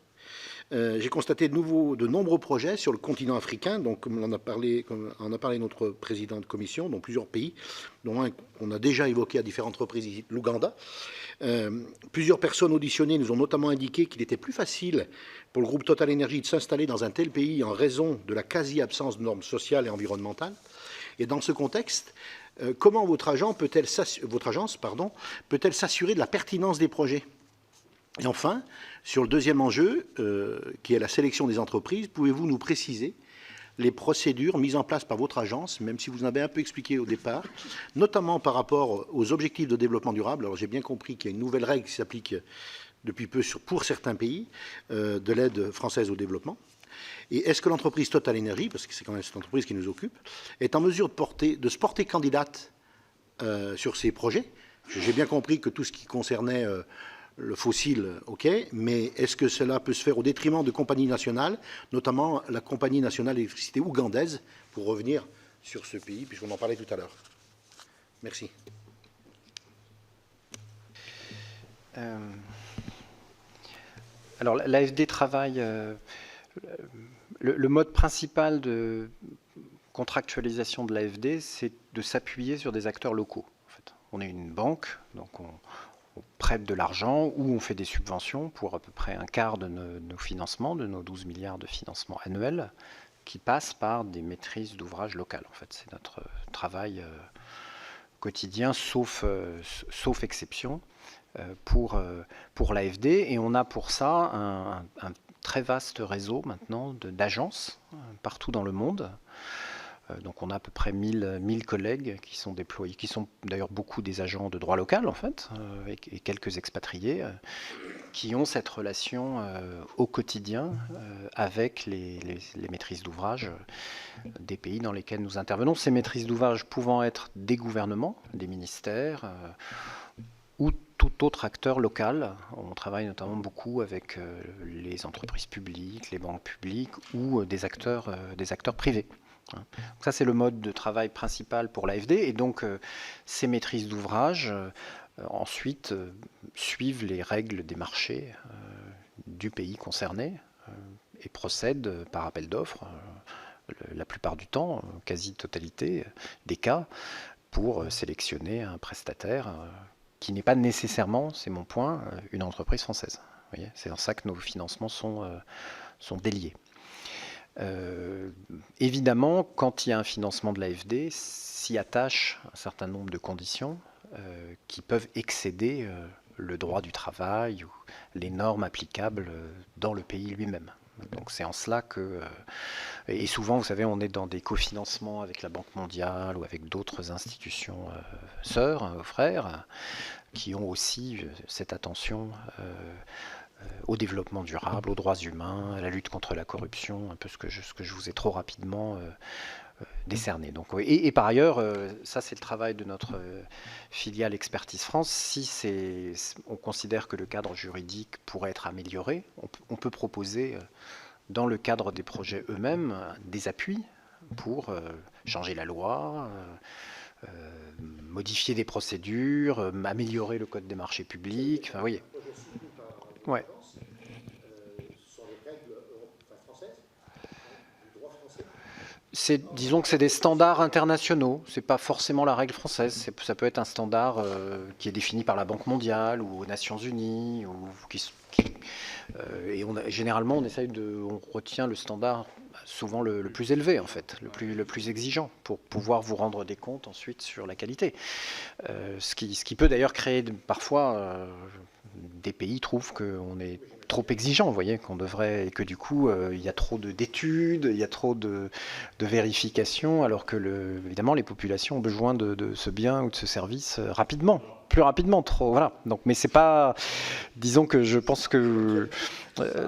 j'ai constaté de nombreux projets sur le continent africain, donc comme en a parlé notre président de commission, dont plusieurs pays, dont un qu'on a déjà évoqué à différentes reprises ici, l'Ouganda. Plusieurs personnes auditionnées nous ont notamment indiqué qu'il était plus facile pour le groupe Total Energy de s'installer dans un tel pays en raison de la quasi-absence de normes sociales et environnementales. Et dans ce contexte, comment votre agence peut-elle s'assurer de la pertinence des projets? Et enfin, sur le deuxième enjeu, qui est la sélection des entreprises, pouvez-vous nous préciser les procédures mises en place par votre agence, même si vous en avez un peu expliqué au départ, notamment par rapport aux objectifs de développement durable? Alors j'ai bien compris qu'il y a une nouvelle règle qui s'applique depuis peu pour certains pays de l'aide française au développement. Et est-ce que l'entreprise Total Energy, parce que c'est quand même cette entreprise qui nous occupe, est en mesure de se porter candidate sur ces projets? J'ai bien compris que tout ce qui concernait le fossile, ok, mais est-ce que cela peut se faire au détriment de compagnies nationales, notamment la compagnie nationale d'électricité ougandaise, pour revenir sur ce pays, puisqu'on en parlait tout à l'heure? Merci. Alors l'AFD travaille... le mode principal de contractualisation de l'AFD, c'est de s'appuyer sur des acteurs locaux. En fait. On est une banque, donc on prête de l'argent ou on fait des subventions pour à peu près un quart de nos financements, de nos 12 milliards de financements annuels, qui passent par des maîtrises d'ouvrage locales. En fait, c'est notre travail quotidien, sauf exception, pour l'AFD. Et on a pour ça un très vaste réseau maintenant d'agences partout dans le monde. Donc on a à peu près 1000 collègues qui sont déployés, qui sont d'ailleurs beaucoup des agents de droit local en fait, et quelques expatriés, qui ont cette relation au quotidien avec les maîtrises d'ouvrage des pays dans lesquels nous intervenons. Ces maîtrises d'ouvrage pouvant être des gouvernements, des ministères, ou tout autre acteur local. On travaille notamment beaucoup avec les entreprises publiques, les banques publiques ou des acteurs privés. Donc ça, c'est le mode de travail principal pour l'AFD. Et donc, ces maîtrises d'ouvrage, ensuite, suivent les règles des marchés du pays concerné et procèdent par appel d'offres, la plupart du temps, quasi-totalité des cas, pour sélectionner un prestataire qui n'est pas nécessairement, c'est mon point, une entreprise française. Vous voyez, c'est dans ça que nos financements sont déliés. Évidemment, quand il y a un financement de l'AFD, s'y attache un certain nombre de conditions qui peuvent excéder le droit du travail ou les normes applicables dans le pays lui-même. Donc c'est en cela que... et souvent, vous savez, on est dans des cofinancements avec la Banque mondiale ou avec d'autres institutions sœurs, frères, qui ont aussi cette attention au développement durable, aux droits humains, à la lutte contre la corruption, un peu ce que je vous ai trop rapidement décerné. Donc, et par ailleurs, ça c'est le travail de notre filiale Expertise France. Si on considère que le cadre juridique pourrait être amélioré, on peut proposer dans le cadre des projets eux-mêmes des appuis pour changer la loi, modifier des procédures, améliorer le code des marchés publics. Enfin, vous voyez. Ouais. Disons que c'est des standards internationaux, c'est pas forcément la règle française, ça peut être un standard qui est défini par la Banque mondiale ou aux Nations Unies, et généralement on retient le standard souvent le plus élevé en fait, le plus exigeant pour pouvoir vous rendre des comptes ensuite sur la qualité. Ce qui peut d'ailleurs créer parfois des pays trouvent qu'on est trop exigeant, vous voyez, qu'on devrait, et que du coup il y a trop d'études, il y a trop de vérifications, alors que évidemment les populations ont besoin de ce bien ou de ce service rapidement, plus rapidement, trop, voilà. Donc, mais c'est pas, disons que je pense que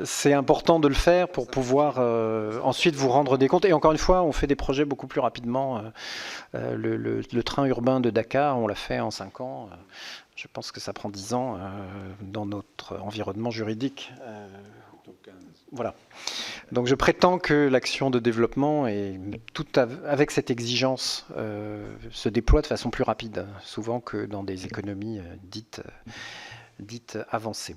c'est important de le faire pour pouvoir ensuite vous rendre des comptes. Et encore une fois, on fait des projets beaucoup plus rapidement. Le train urbain de Dakar, on l'a fait en 5 ans. Je pense que ça prend 10 ans dans notre environnement juridique. Voilà. Donc je prétends que l'action de développement, avec cette exigence, se déploie de façon plus rapide, souvent que dans des économies dites avancées.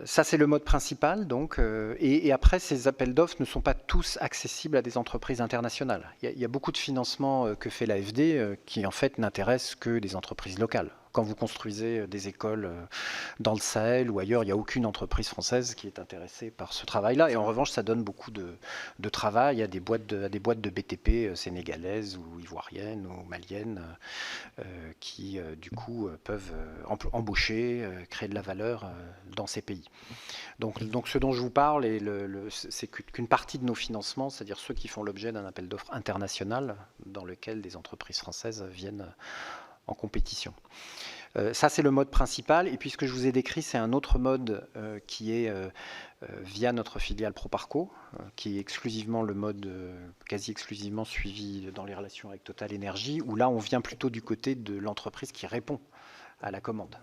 Ça, c'est le mode principal, donc, et après, ces appels d'offres ne sont pas tous accessibles à des entreprises internationales. Il y a beaucoup de financements que fait l'AFD qui, en fait, n'intéressent que des entreprises locales. Quand vous construisez des écoles dans le Sahel ou ailleurs, il n'y a aucune entreprise française qui est intéressée par ce travail-là. Et en revanche, ça donne beaucoup de travail à des boîtes de BTP sénégalaises ou ivoiriennes ou maliennes qui, du coup, peuvent embaucher, créer de la valeur dans ces pays. Donc ce dont je vous parle, c'est qu'une partie de nos financements, c'est-à-dire ceux qui font l'objet d'un appel d'offres international dans lequel des entreprises françaises viennent en compétition. Ça, c'est le mode principal. Et puis, ce que je vous ai décrit, c'est un autre mode qui est via notre filiale Proparco, qui est exclusivement le mode quasi exclusivement suivi dans les relations avec Total Énergie, où là, on vient plutôt du côté de l'entreprise qui répond à la commande,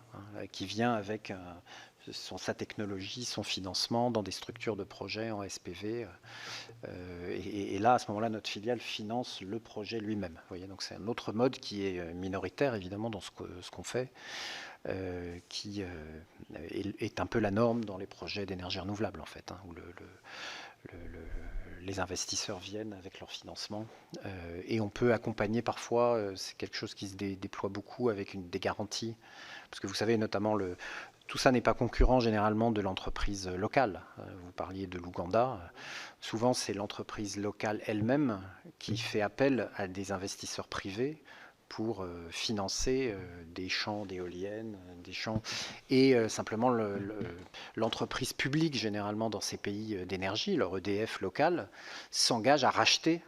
qui vient avec sa technologie, son financement dans des structures de projet en SPV. Et là, à ce moment-là, notre filiale finance le projet lui-même. Vous voyez, donc c'est un autre mode qui est minoritaire, évidemment, dans ce qu'on fait, qui est un peu la norme dans les projets d'énergie renouvelable, en fait, où les investisseurs viennent avec leur financement. Et on peut accompagner parfois, c'est quelque chose qui se déploie beaucoup avec des garanties, parce que vous savez, notamment, tout ça n'est pas concurrent généralement de l'entreprise locale. Vous parliez de l'Ouganda. Souvent, c'est l'entreprise locale elle-même qui fait appel à des investisseurs privés pour financer des champs d'éoliennes, des champs. Et simplement, l'entreprise publique, généralement dans ces pays d'énergie, leur EDF local, s'engage à racheter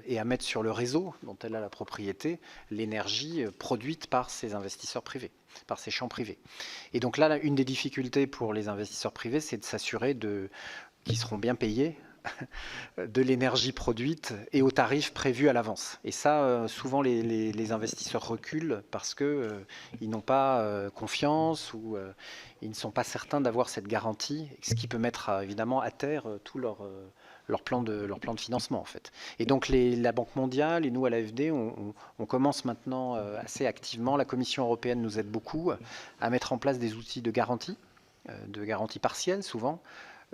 et à mettre sur le réseau dont elle a la propriété l'énergie produite par ces investisseurs privés, par ces champs privés. Et donc là, une des difficultés pour les investisseurs privés, c'est de s'assurer qu'ils seront bien payés de l'énergie produite et aux tarifs prévus à l'avance. Et ça, souvent les investisseurs reculent parce qu'ils n'ont pas confiance ou ils ne sont pas certains d'avoir cette garantie, ce qui peut mettre évidemment à terre tout leur plan de financement en fait. Et donc la Banque mondiale et nous à l'AFD, on commence maintenant assez activement, la Commission européenne nous aide beaucoup à mettre en place des outils de garantie partielle souvent,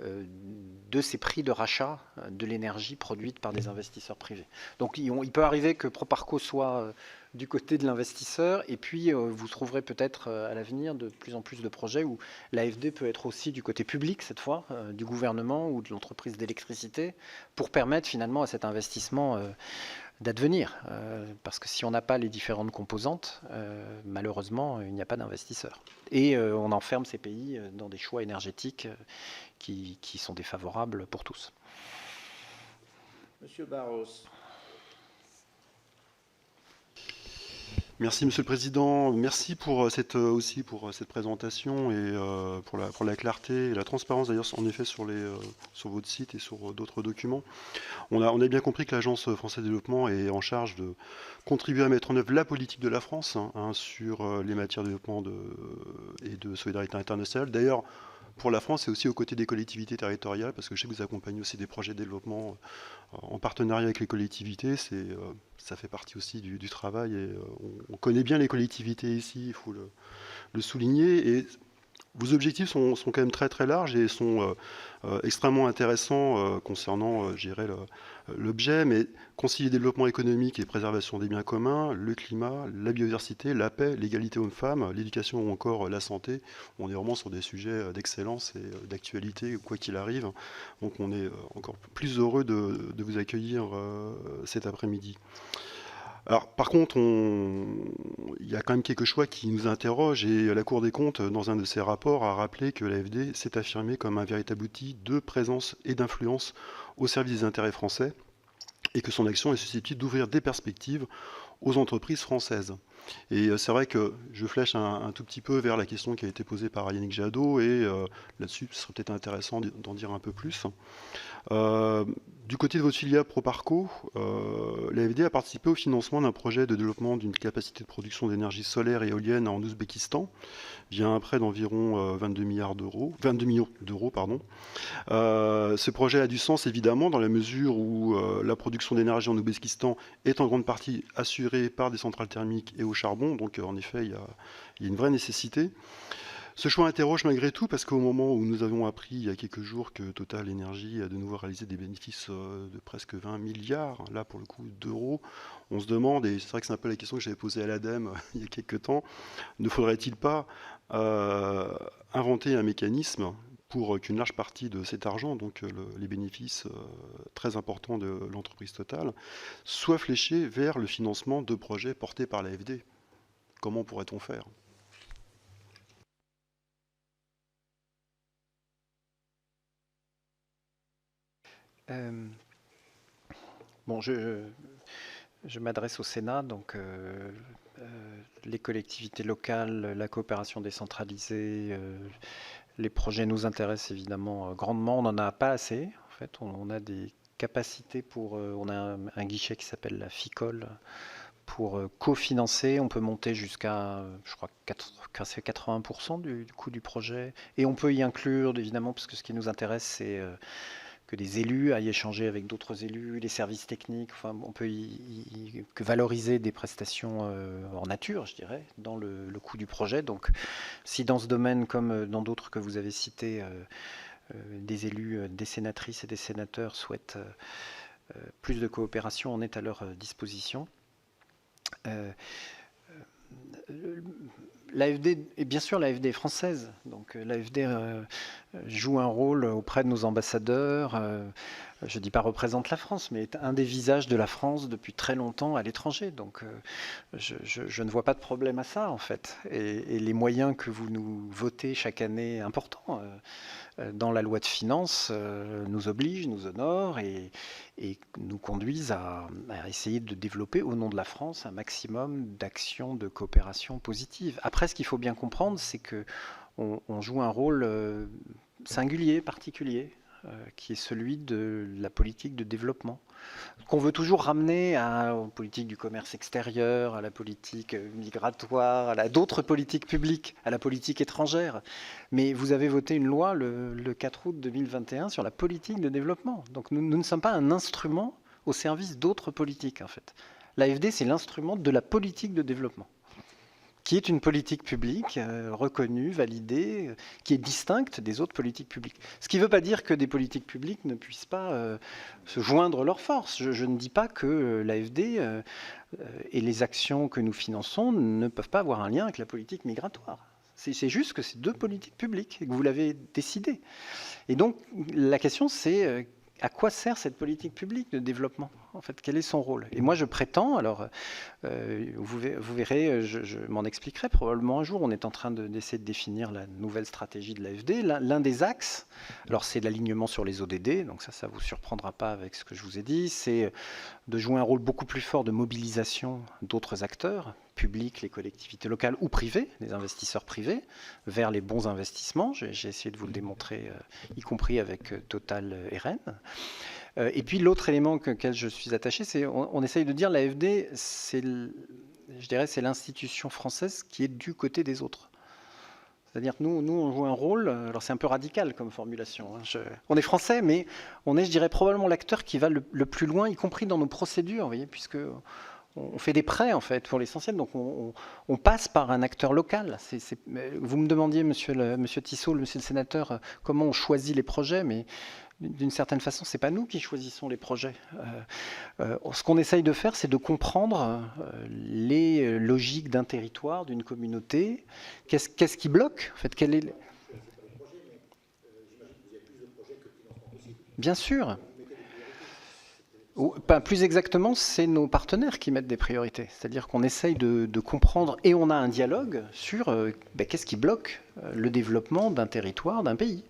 de ces prix de rachat de l'énergie produite par des investisseurs privés. Donc il peut arriver que Proparco soit du côté de l'investisseur et puis vous trouverez peut-être à l'avenir de plus en plus de projets où l'AFD peut être aussi du côté public cette fois, du gouvernement ou de l'entreprise d'électricité pour permettre finalement à cet investissement d'advenir. Parce que si on n'a pas les différentes composantes, malheureusement, il n'y a pas d'investisseurs. Et on enferme ces pays dans des choix énergétiques qui sont défavorables pour tous. Monsieur Barros. Merci Monsieur le Président, merci pour cette présentation et pour la clarté et la transparence d'ailleurs en effet sur votre site et sur d'autres documents. On a bien compris que l'Agence française de développement est en charge de contribuer à mettre en œuvre la politique de la France sur les matières de développement et de solidarité internationale. D'ailleurs, pour la France, c'est aussi aux côtés des collectivités territoriales, parce que je sais que vous accompagnez aussi des projets de développement en partenariat avec les collectivités. Ça fait partie aussi du travail. Et on connaît bien les collectivités ici, il faut le souligner. Et vos objectifs sont quand même très très larges et sont extrêmement intéressants concernant, je dirais, l'objet, mais concilier développement économique et préservation des biens communs, le climat, la biodiversité, la paix, l'égalité hommes-femmes, l'éducation ou encore la santé. On est vraiment sur des sujets d'excellence et d'actualité, quoi qu'il arrive. Donc on est encore plus heureux de vous accueillir cet après-midi. Alors, par contre, il y a quand même quelques choix qui nous interrogent et la Cour des comptes, dans un de ses rapports, a rappelé que l'AFD s'est affirmée comme un véritable outil de présence et d'influence au service des intérêts français et que son action est susceptible d'ouvrir des perspectives aux entreprises françaises. Et c'est vrai que je flèche un tout petit peu vers la question qui a été posée par Yannick Jadot et là-dessus, ce serait peut-être intéressant d'en dire un peu plus. Du côté de votre filiale Proparco, l'AFD a participé au financement d'un projet de développement d'une capacité de production d'énergie solaire et éolienne en Ouzbékistan via un prêt d'environ 22 millions d'euros. Ce projet a du sens évidemment dans la mesure où la production d'énergie en Ouzbékistan est en grande partie assurée par des centrales thermiques et au charbon, donc en effet il y a une vraie nécessité. Ce choix interroge malgré tout parce qu'au moment où nous avons appris il y a quelques jours que Total Energy a de nouveau réalisé des bénéfices de presque 20 milliards, là pour le coup d'euros, on se demande, et c'est vrai que c'est un peu la question que j'avais posée à l'ADEME il y a quelques temps, ne faudrait-il pas inventer un mécanisme pour qu'une large partie de cet argent, donc les bénéfices très importants de l'entreprise Total, soient fléchés vers le financement de projets portés par l'AFD? Comment pourrait-on faire ? Bon, je m'adresse au Sénat, donc les collectivités locales, la coopération décentralisée, les projets nous intéressent évidemment grandement. On n'en a pas assez, en fait. On a des capacités on a un guichet qui s'appelle la FICOL pour cofinancer. On peut monter jusqu'à, je crois, 80% du coût du projet. Et on peut y inclure, évidemment, parce que ce qui nous intéresse, c'est que des élus aillent échanger avec d'autres élus, les services techniques. Enfin, on peut que valoriser des prestations en nature, je dirais, dans le coût du projet. Donc, si dans ce domaine, comme dans d'autres que vous avez cités, des élus, des sénatrices et des sénateurs souhaitent plus de coopération, on est à leur disposition. L'AFD, et bien sûr l'AFD est française, donc l'AFD joue un rôle auprès de nos ambassadeurs, je ne dis pas représente la France, mais est un des visages de la France depuis très longtemps à l'étranger, donc je ne vois pas de problème à ça en fait. Et les moyens que vous nous votez chaque année importants dans la loi de finances nous obligent, nous honorent et nous conduisent à essayer de développer au nom de la France un maximum d'actions de coopération positive. Après, ce qu'il faut bien comprendre, c'est qu'on joue un rôle singulier, particulier, qui est celui de la politique de développement, qu'on veut toujours ramener à la politique du commerce extérieur, à la politique migratoire, à d'autres politiques publiques, à la politique étrangère. Mais vous avez voté une loi le 4 août 2021 sur la politique de développement. Donc nous ne sommes pas un instrument au service d'autres politiques, en fait. L'AFD, c'est l'instrument de la politique de développement, qui est une politique publique reconnue, validée, qui est distincte des autres politiques publiques. Ce qui ne veut pas dire que des politiques publiques ne puissent pas se joindre leurs forces. Je ne dis pas que l'AFD et les actions que nous finançons ne peuvent pas avoir un lien avec la politique migratoire. C'est juste que c'est deux politiques publiques et que vous l'avez décidé. Et donc, la question, c'est à quoi sert cette politique publique de développement? En fait, quel est son rôle? Et moi, je prétends, alors, vous verrez, je m'en expliquerai probablement un jour, on est en train d'essayer de définir la nouvelle stratégie de l'AFD. L'un des axes, alors c'est l'alignement sur les ODD, donc ça ne vous surprendra pas avec ce que je vous ai dit, c'est de jouer un rôle beaucoup plus fort de mobilisation d'autres acteurs, publics, les collectivités locales ou privées, les investisseurs privés, vers les bons investissements. J'ai essayé de vous le démontrer, y compris avec Total RN. Et puis l'autre élément auquel je suis attaché, c'est on essaye de dire l'AFD, je dirais, c'est l'institution française qui est du côté des autres. C'est-à-dire que nous, on joue un rôle, alors c'est un peu radical comme formulation, hein, on est français, mais on est, je dirais, probablement l'acteur qui va le plus loin, y compris dans nos procédures, vous voyez, puisque on fait des prêts, en fait, pour l'essentiel, donc on passe par un acteur local. Vous me demandiez, monsieur Tissot, monsieur le sénateur, comment on choisit les projets, mais d'une certaine façon, ce n'est pas nous qui choisissons les projets. Ce qu'on essaye de faire, c'est de comprendre les logiques d'un territoire, d'une communauté. Qu'est-ce qui bloque, en fait, quel est... Bien sûr. Pas plus exactement, c'est nos partenaires qui mettent des priorités. C'est-à-dire qu'on essaye de comprendre et on a un dialogue sur qu'est-ce qui bloque le développement d'un territoire, d'un pays.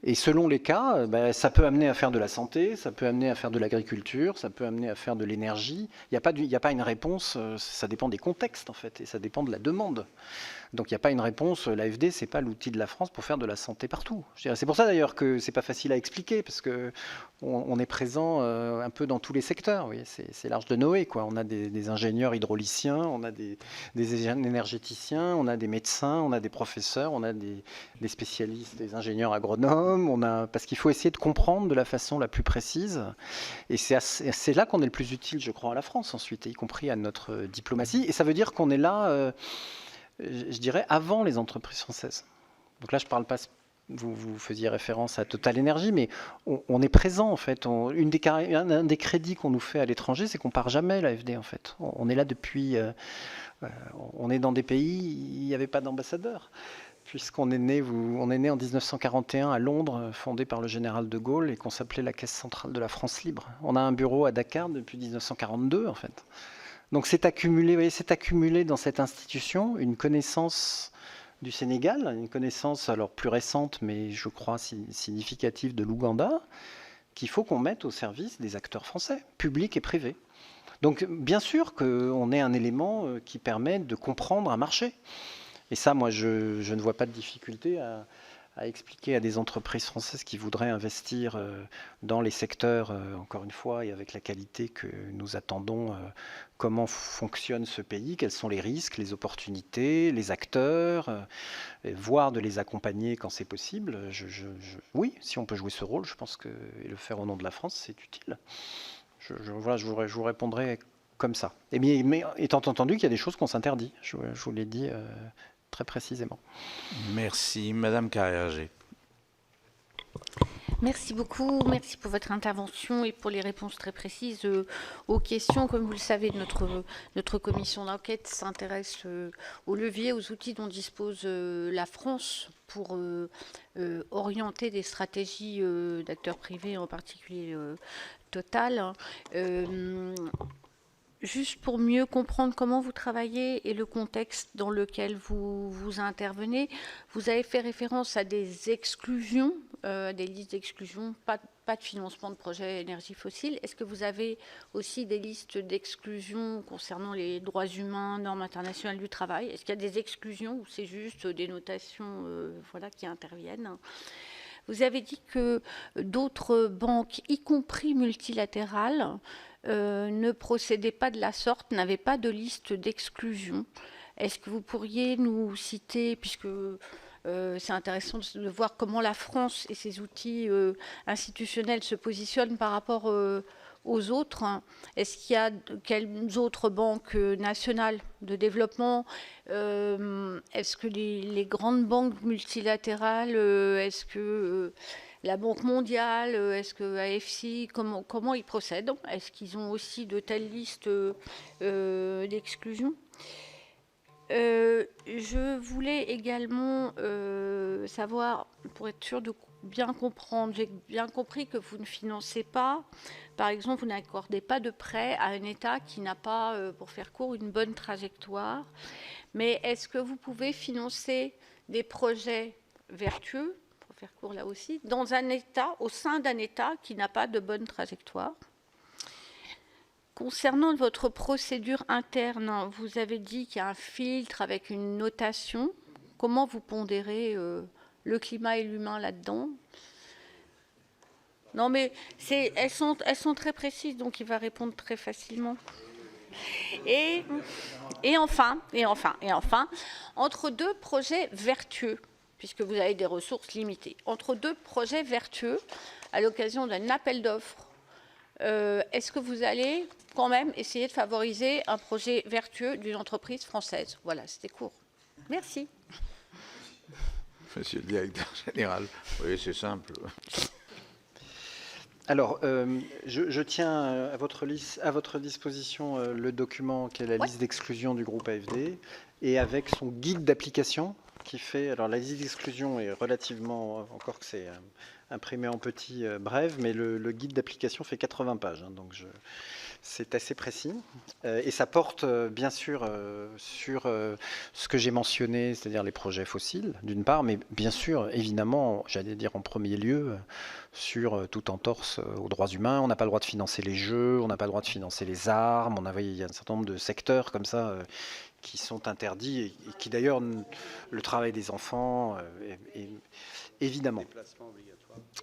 Et selon les cas, ça peut amener à faire de la santé, ça peut amener à faire de l'agriculture, ça peut amener à faire de l'énergie. Il n'y a pas une réponse, ça dépend des contextes en fait, et ça dépend de la demande. Donc il n'y a pas une réponse, l'AFD, ce n'est pas l'outil de la France pour faire de la santé partout. C'est pour ça d'ailleurs que ce n'est pas facile à expliquer, parce qu'on est présent un peu dans tous les secteurs. Oui, c'est l'Arche de Noé, quoi. On a des ingénieurs hydrauliciens, on a des énergéticiens, on a des médecins, on a des professeurs, on a des spécialistes, des ingénieurs agronomes, parce qu'il faut essayer de comprendre de la façon la plus précise. Et c'est là qu'on est le plus utile, je crois, à la France ensuite, y compris à notre diplomatie. Et ça veut dire qu'on est là... je dirais, avant les entreprises françaises. Donc là, je ne parle pas, vous faisiez référence à Total Énergie, mais on est présent, en fait. Un des crédits qu'on nous fait à l'étranger, c'est qu'on ne part jamais, l'AFD, en fait. On est là depuis... on est dans des pays, il n'y avait pas d'ambassadeur, puisqu'on est né en 1941 à Londres, fondé par le général de Gaulle, et qu'on s'appelait la Caisse centrale de la France libre. On a un bureau à Dakar depuis 1942, en fait. Donc c'est accumulé, vous voyez, c'est accumulé dans cette institution une connaissance du Sénégal, une connaissance alors plus récente, mais je crois significative de l'Ouganda, qu'il faut qu'on mette au service des acteurs français, publics et privés. Donc bien sûr qu'on est un élément qui permet de comprendre un marché. Et ça, moi, je ne vois pas de difficulté à expliquer à des entreprises françaises qui voudraient investir dans les secteurs, encore une fois, et avec la qualité que nous attendons, comment fonctionne ce pays, quels sont les risques, les opportunités, les acteurs, voire de les accompagner quand c'est possible. Oui, si on peut jouer ce rôle, je pense que et le faire au nom de la France, c'est utile. Voilà, je vous répondrai comme ça. Mais étant entendu qu'il y a des choses qu'on s'interdit, je vous l'ai dit très précisément. Merci. Madame Carrère-Gé. Merci beaucoup, merci pour votre intervention et pour les réponses très précises aux questions. Comme vous le savez, notre commission d'enquête s'intéresse aux leviers, aux outils dont dispose la France pour orienter des stratégies d'acteurs privés, en particulier Total. Juste pour mieux comprendre comment vous travaillez et le contexte dans lequel vous intervenez, vous avez fait référence à des exclusions, des listes d'exclusions, pas de financement de projets énergie fossile. Est-ce que vous avez aussi des listes d'exclusions concernant les droits humains, normes internationales du travail? Est-ce qu'il y a des exclusions ou c'est juste des notations qui interviennent? Vous avez dit que d'autres banques, y compris multilatérales, ne procédaient pas de la sorte, n'avaient pas de liste d'exclusion. Est-ce que vous pourriez nous citer, puisque c'est intéressant de voir comment la France et ses outils institutionnels se positionnent par rapport aux autres. Est-ce qu'il y a quelles autres banques nationales de développement? Est-ce que les grandes banques multilatérales, est-ce que la Banque mondiale, est-ce que AFC, comment ils procèdent? Est-ce qu'ils ont aussi de telles listes d'exclusion? Je voulais également savoir, pour être sûr de bien comprendre. J'ai bien compris que vous ne financez pas, par exemple, vous n'accordez pas de prêt à un État qui n'a pas, pour faire court, une bonne trajectoire. Mais est-ce que vous pouvez financer des projets vertueux, pour faire court là aussi, dans un État, au sein d'un État qui n'a pas de bonne trajectoire? Concernant votre procédure interne, vous avez dit qu'il y a un filtre avec une notation. Comment vous pondérez le climat et l'humain là-dedans? Non, mais elles sont très précises, donc il va répondre très facilement. Et enfin, entre deux projets vertueux, puisque vous avez des ressources limitées, entre deux projets vertueux, à l'occasion d'un appel d'offres, est-ce que vous allez quand même essayer de favoriser un projet vertueux d'une entreprise française? Voilà, c'était court. Merci. Monsieur le directeur général, oui, c'est simple. Alors, je tiens à votre disposition le document qui est la liste d'exclusion du groupe AFD et avec son guide d'application qui fait... Alors, la liste d'exclusion est relativement... Encore que c'est imprimé en petit, bref, mais le guide d'application fait 80 pages. Hein, donc, c'est assez précis. Et ça porte, bien sûr, sur ce que j'ai mentionné, c'est-à-dire les projets fossiles, d'une part, mais bien sûr, évidemment, j'allais dire en premier lieu, sur toute entorse aux droits humains. On n'a pas le droit de financer les jeux, on n'a pas le droit de financer les armes. Il y a un certain nombre de secteurs comme ça qui sont interdits et qui, d'ailleurs, le travail des enfants, évidemment.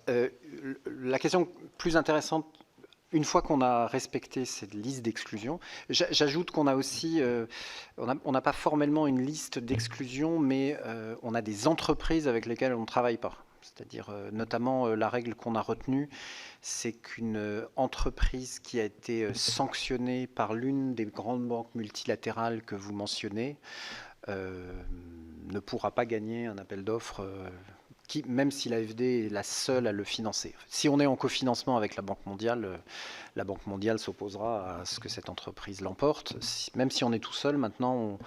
La question plus intéressante, une fois qu'on a respecté cette liste d'exclusion, j'ajoute qu'on a aussi, on n'a pas formellement une liste d'exclusion, mais on a des entreprises avec lesquelles on ne travaille pas. C'est-à-dire, notamment, la règle qu'on a retenue, c'est qu'une entreprise qui a été sanctionnée par l'une des grandes banques multilatérales que vous mentionnez ne pourra pas gagner un appel d'offres même si l'AFD est la seule à le financer. Si on est en cofinancement avec la Banque mondiale s'opposera à ce que cette entreprise l'emporte. Même si on est tout seul, maintenant,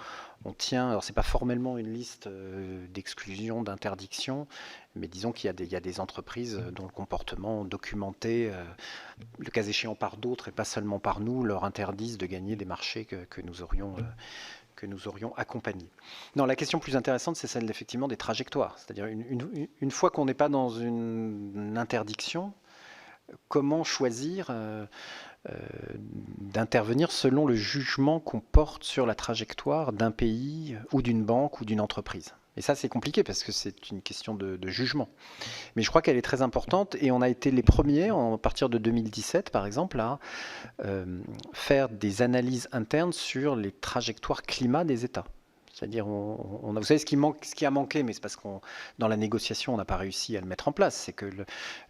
on tient... Alors, ce n'est pas formellement une liste d'exclusion, d'interdiction, mais disons qu'il y a des entreprises dont le comportement documenté, le cas échéant par d'autres et pas seulement par nous, leur interdisent de gagner des marchés que nous aurions accompagné. Non, la question plus intéressante, c'est celle effectivement des trajectoires. C'est-à-dire, une fois qu'on n'est pas dans une interdiction, comment choisir d'intervenir selon le jugement qu'on porte sur la trajectoire d'un pays ou d'une banque ou d'une entreprise? Et ça, c'est compliqué parce que c'est une question de jugement. Mais je crois qu'elle est très importante et on a été les premiers, à partir de 2017 par exemple, à faire des analyses internes sur les trajectoires climat des États. C'est-à-dire, vous savez ce qui a manqué, mais c'est parce qu'on dans la négociation, on n'a pas réussi à le mettre en place. C'est que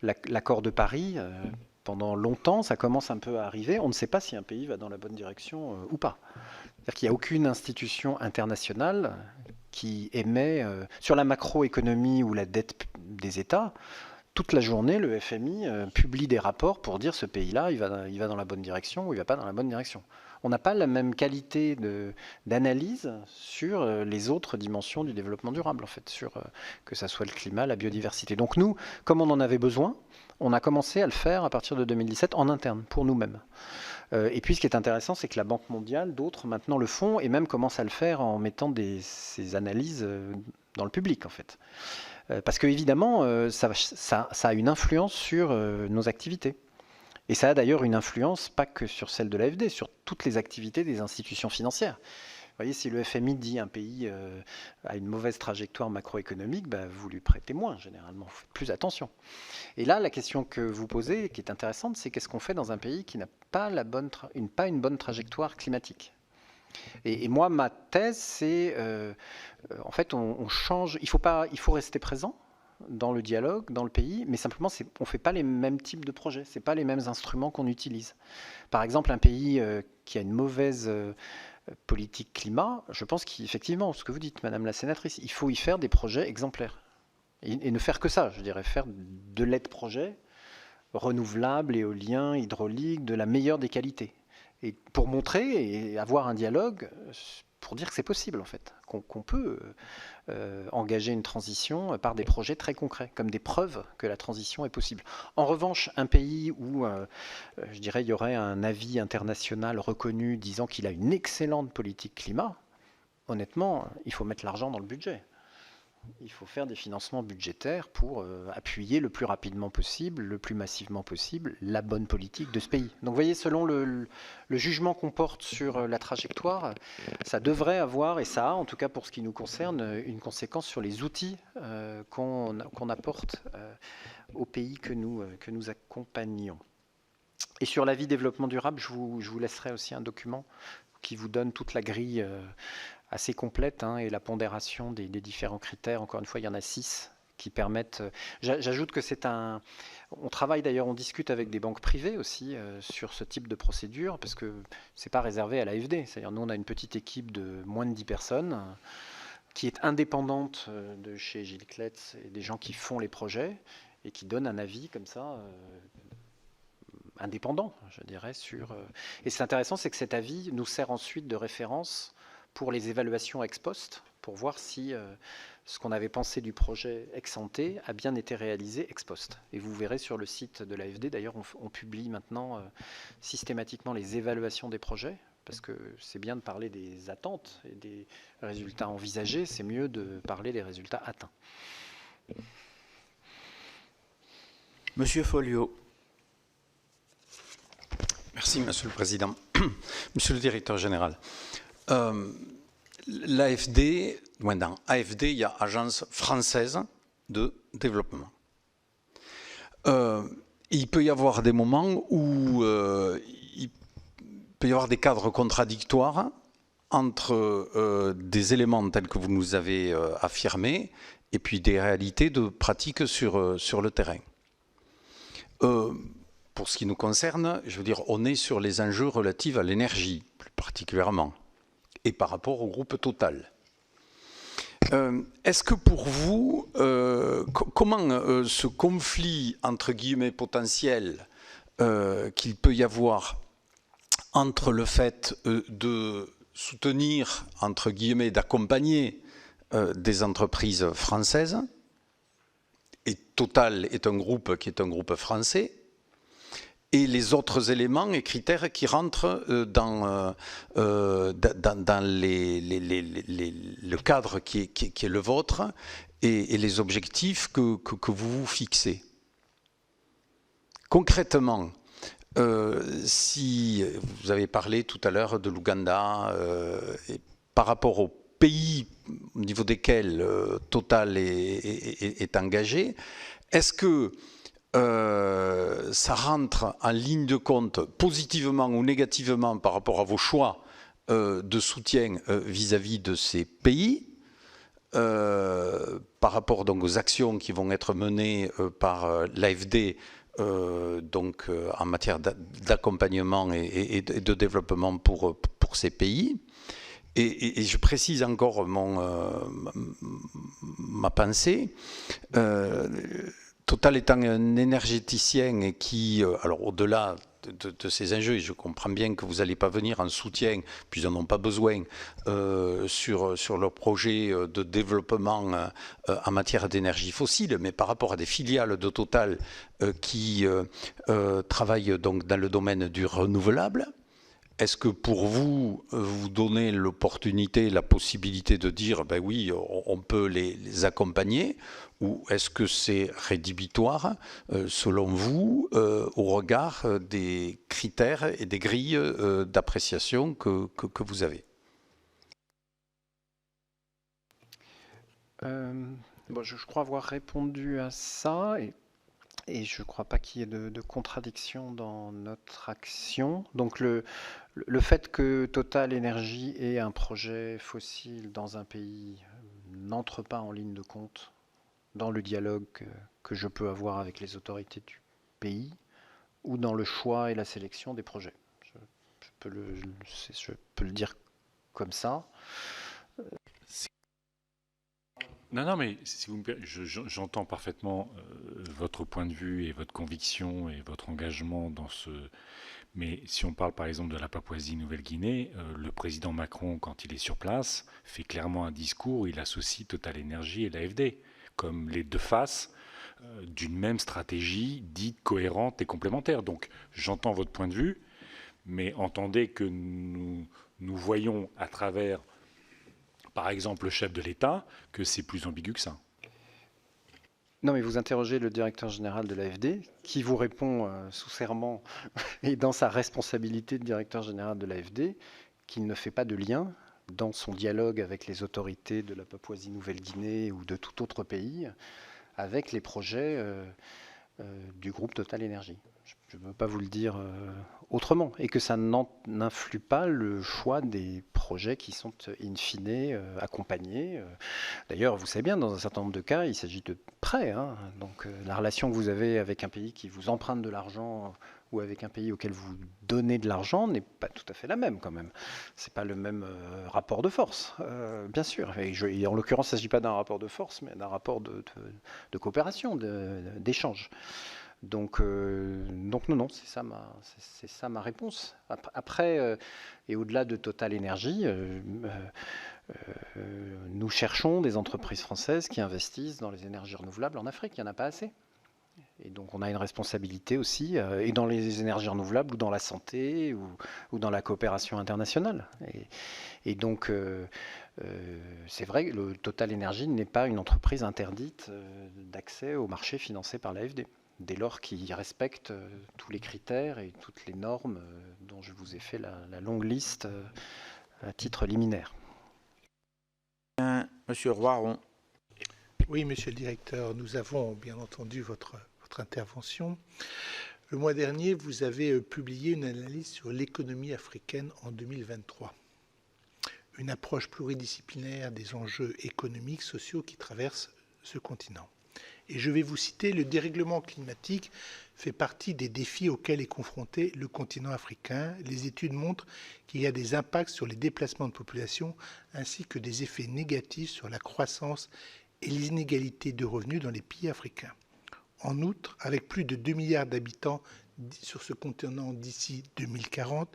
l'accord de Paris, pendant longtemps, ça commence un peu à arriver. On ne sait pas si un pays va dans la bonne direction ou pas. C'est-à-dire qu'il n'y a aucune institution internationale qui émet sur la macroéconomie ou la dette des États. Toute la journée, le FMI publie des rapports pour dire ce pays-là, il va dans la bonne direction ou il ne va pas dans la bonne direction. On n'a pas la même qualité d'analyse sur les autres dimensions du développement durable, en fait, sur que ça soit le climat, la biodiversité. Donc nous, comme on en avait besoin, on a commencé à le faire à partir de 2017 en interne, pour nous-mêmes. Et puis ce qui est intéressant, c'est que la Banque mondiale, d'autres maintenant le font et même commencent à le faire en mettant ces analyses dans le public, en fait. Parce qu'évidemment, ça a une influence sur nos activités. Et ça a d'ailleurs une influence, pas que sur celle de l'AFD, sur toutes les activités des institutions financières. Vous voyez, si le FMI dit un pays a une mauvaise trajectoire macroéconomique, vous lui prêtez moins, généralement. Vous faites plus attention. Et là, la question que vous posez, qui est intéressante, c'est qu'est-ce qu'on fait dans un pays qui n'a pas une bonne trajectoire climatique? Et moi, ma thèse, c'est, en fait, on change. Il faut rester présent dans le dialogue, dans le pays, mais simplement, on ne fait pas les mêmes types de projets. Ce n'est pas les mêmes instruments qu'on utilise. Par exemple, un pays qui a une mauvaise politique climat, je pense qu'effectivement, ce que vous dites, Madame la sénatrice, il faut y faire des projets exemplaires. Et ne faire que ça, je dirais, faire de l'aide-projet renouvelable, éolien, hydraulique, de la meilleure des qualités. Et pour montrer et avoir un dialogue pour dire que c'est possible en fait, qu'on peut engager une transition par des projets très concrets, comme des preuves que la transition est possible. En revanche, un pays où, je dirais, il y aurait un avis international reconnu disant qu'il a une excellente politique climat, honnêtement, il faut mettre l'argent dans le budget. Il faut faire des financements budgétaires pour appuyer le plus rapidement possible, le plus massivement possible, la bonne politique de ce pays. Donc vous voyez, selon le jugement qu'on porte sur la trajectoire, ça devrait avoir, et ça a en tout cas pour ce qui nous concerne, une conséquence sur les outils qu'on apporte aux pays que nous accompagnons. Et sur l'avis développement durable, je vous laisserai aussi un document qui vous donne toute la grille assez complète et la pondération des différents critères. Encore une fois, il y en a 6 qui permettent... J'ajoute que c'est un... On travaille d'ailleurs, on discute avec des banques privées aussi sur ce type de procédure, parce que ce n'est pas réservé à l'AFD. C'est-à-dire nous, on a une petite équipe de moins de 10 personnes qui est indépendante de chez Gilles Klets et des gens qui font les projets et qui donnent un avis comme ça... indépendant, je dirais, sur... Et c'est intéressant, c'est que cet avis nous sert ensuite de référence pour les évaluations ex post, pour voir si ce qu'on avait pensé du projet ex ante a bien été réalisé ex post. Et vous verrez sur le site de l'AFD, d'ailleurs, on publie maintenant systématiquement les évaluations des projets, parce que c'est bien de parler des attentes et des résultats envisagés, c'est mieux de parler des résultats atteints. Monsieur Folliot. Merci, Monsieur le Président. Monsieur le Directeur Général, l'AFD, dans AFD, il y a Agence française de développement. Il peut y avoir des moments où il peut y avoir des cadres contradictoires entre des éléments tels que vous nous avez affirmés et puis des réalités de pratique sur le terrain. Pour ce qui nous concerne, je veux dire, on est sur les enjeux relatifs à l'énergie, plus particulièrement, et par rapport au groupe Total. Est-ce que pour vous, comment ce conflit, entre guillemets, potentiel qu'il peut y avoir entre le fait de soutenir, entre guillemets, d'accompagner des entreprises françaises, et Total est un groupe qui est un groupe français, et les autres éléments et critères qui rentrent dans le cadre qui est le vôtre et les objectifs que vous vous fixez. Concrètement, si vous avez parlé tout à l'heure de l'Ouganda, par rapport aux pays au niveau desquels Total est engagé, est-ce que ça rentre en ligne de compte positivement ou négativement par rapport à vos choix de soutien vis-à-vis de ces pays, par rapport donc aux actions qui vont être menées par l'AFD donc en matière d'accompagnement et de développement pour ces pays. Et je précise encore ma pensée. Total étant un énergéticien et qui, alors au-delà de ces enjeux, et je comprends bien que vous n'allez pas venir en soutien, puis ils n'en ont pas besoin, sur leur projet de développement en matière d'énergie fossile, mais par rapport à des filiales de Total qui travaillent donc dans le domaine du renouvelable, est-ce que pour vous, vous donnez l'opportunité, la possibilité de dire, ben oui, on peut les accompagner, ou est-ce que c'est rédhibitoire, selon vous, au regard des critères et des grilles d'appréciation que vous avez? Je crois avoir répondu à ça, et je ne crois pas qu'il y ait de contradiction dans notre action. Donc le fait que Total Énergie ait un projet fossile dans un pays n'entre pas en ligne de compte dans le dialogue que je peux avoir avec les autorités du pays ou dans le choix et la sélection des projets. Je peux le dire comme ça. Non, mais si vous me permettez, j'entends parfaitement votre point de vue et votre conviction et votre engagement dans ce... Mais si on parle par exemple de la Papouasie-Nouvelle-Guinée, le président Macron, quand il est sur place, fait clairement un discours où il associe Total Energy et l'AFD comme les deux faces d'une même stratégie dite cohérente et complémentaire. Donc j'entends votre point de vue, mais entendez que nous voyons à travers, par exemple, le chef de l'État, que c'est plus ambigu que ça. Non, mais vous interrogez le directeur général de l'AFD, qui vous répond sous serment et dans sa responsabilité de directeur général de l'AFD, qu'il ne fait pas de lien dans son dialogue avec les autorités de la Papouasie-Nouvelle-Guinée ou de tout autre pays avec les projets du groupe Total Energy. Je ne veux pas vous le dire autrement, et que ça n'influe pas le choix des projets qui sont in fine accompagnés. D'ailleurs, vous savez bien, dans un certain nombre de cas, il s'agit de prêts. Hein. Donc la relation que vous avez avec un pays qui vous emprunte de l'argent ou avec un pays auquel vous donnez de l'argent n'est pas tout à fait la même quand même. C'est pas le même rapport de force, bien sûr. Et en l'occurrence, il ne s'agit pas d'un rapport de force, mais d'un rapport de coopération, d'échange. Donc non, c'est ça ma réponse. Après, et au-delà de Total Energy, nous cherchons des entreprises françaises qui investissent dans les énergies renouvelables en Afrique. Il n'y en a pas assez. Et donc on a une responsabilité aussi, et dans les énergies renouvelables, ou dans la santé, ou dans la coopération internationale. Et donc c'est vrai que le Total Energy n'est pas une entreprise interdite d'accès au marché financé par l'AFD, dès lors qu'il respecte tous les critères et toutes les normes dont je vous ai fait la longue liste à titre liminaire. Monsieur Roiron. Oui, monsieur le directeur, nous avons bien entendu votre intervention. Le mois dernier, vous avez publié une analyse sur l'économie africaine en 2023. Une approche pluridisciplinaire des enjeux économiques, sociaux qui traversent ce continent. Et je vais vous citer, le dérèglement climatique fait partie des défis auxquels est confronté le continent africain. Les études montrent qu'il y a des impacts sur les déplacements de population ainsi que des effets négatifs sur la croissance et les inégalités de revenus dans les pays africains. En outre, avec plus de 2 milliards d'habitants sur ce continent d'ici 2040,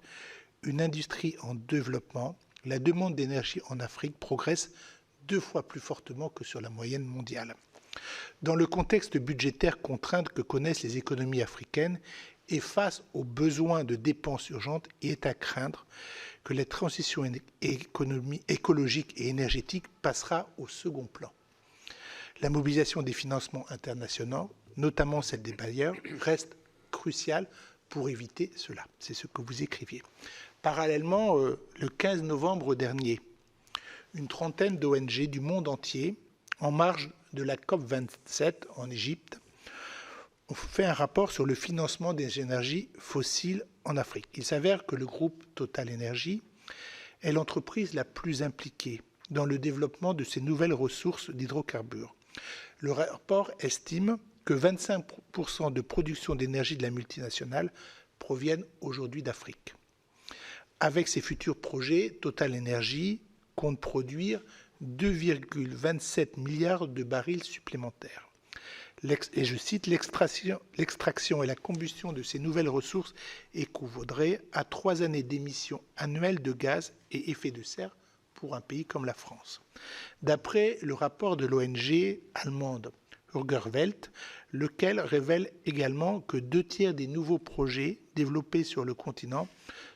une industrie en développement, la demande d'énergie en Afrique progresse 2 fois plus fortement que sur la moyenne mondiale. Dans le contexte budgétaire contraint que connaissent les économies africaines et face aux besoins de dépenses urgentes, il est à craindre que la transition écologique et énergétique passera au second plan. La mobilisation des financements internationaux, notamment celle des bailleurs, reste cruciale pour éviter cela. C'est ce que vous écriviez. Parallèlement, le 15 novembre dernier, une trentaine d'ONG du monde entier, en marge de la COP27 en Égypte, ont fait un rapport sur le financement des énergies fossiles en Afrique. Il s'avère que le groupe Total Energy est l'entreprise la plus impliquée dans le développement de ces nouvelles ressources d'hydrocarbures. Le rapport estime que 25% de production d'énergie de la multinationale proviennent aujourd'hui d'Afrique. Avec ses futurs projets, Total Energy compte produire 2,27 milliards de barils supplémentaires. Et je cite, l'extraction et la combustion de ces nouvelles ressources équivaudrait à 3 années d'émissions annuelles de gaz et effets de serre pour un pays comme la France. D'après le rapport de l'ONG allemande Urgerwelt, lequel révèle également que 2 tiers des nouveaux projets développés sur le continent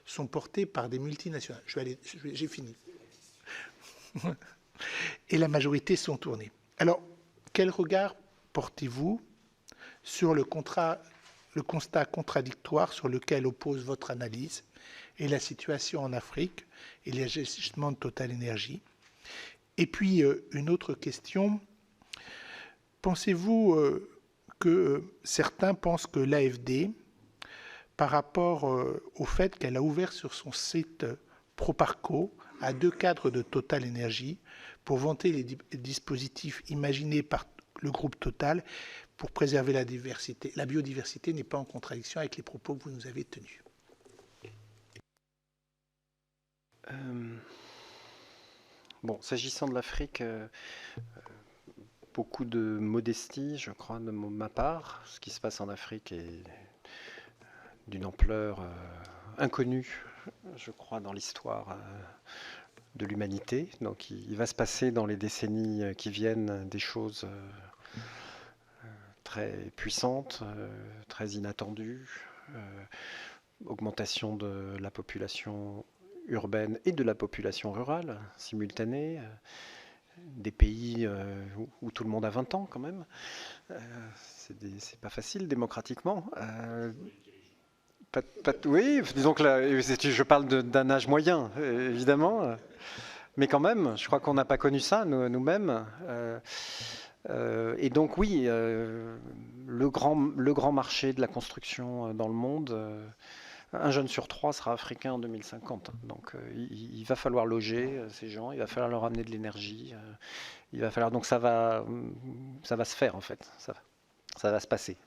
sont portés par des multinationales. J'ai fini. Et la majorité sont tournées. Alors, quel regard portez-vous sur le constat contradictoire sur lequel oppose votre analyse et la situation en Afrique et les agissements de Total Energy? Et puis, une autre question. Pensez-vous que certains pensent que l'AFD, par rapport au fait qu'elle a ouvert sur son site Proparco à 2 cadres de Total Energy pour vanter les dispositifs imaginés par le groupe Total pour préserver la biodiversité n'est pas en contradiction avec les propos que vous nous avez tenus? Bon, s'agissant de l'Afrique, beaucoup de modestie, je crois, de ma part. Ce qui se passe en Afrique est d'une ampleur inconnue, je crois, dans l'histoire de l'humanité. Donc il va se passer dans les décennies qui viennent des choses très puissantes, très inattendues. Augmentation de la population urbaine et de la population rurale simultanée. Des pays où tout le monde a 20 ans quand même. C'est pas facile démocratiquement. Oui, disons que là, je parle d'un âge moyen, évidemment. Mais quand même, je crois qu'on n'a pas connu ça nous-mêmes. Et donc oui, le grand marché de la construction dans le monde, un jeune sur 3 sera africain en 2050. Donc il va falloir loger ces gens, il va falloir leur amener de l'énergie. Il va falloir, donc ça va se faire en fait, ça va se passer.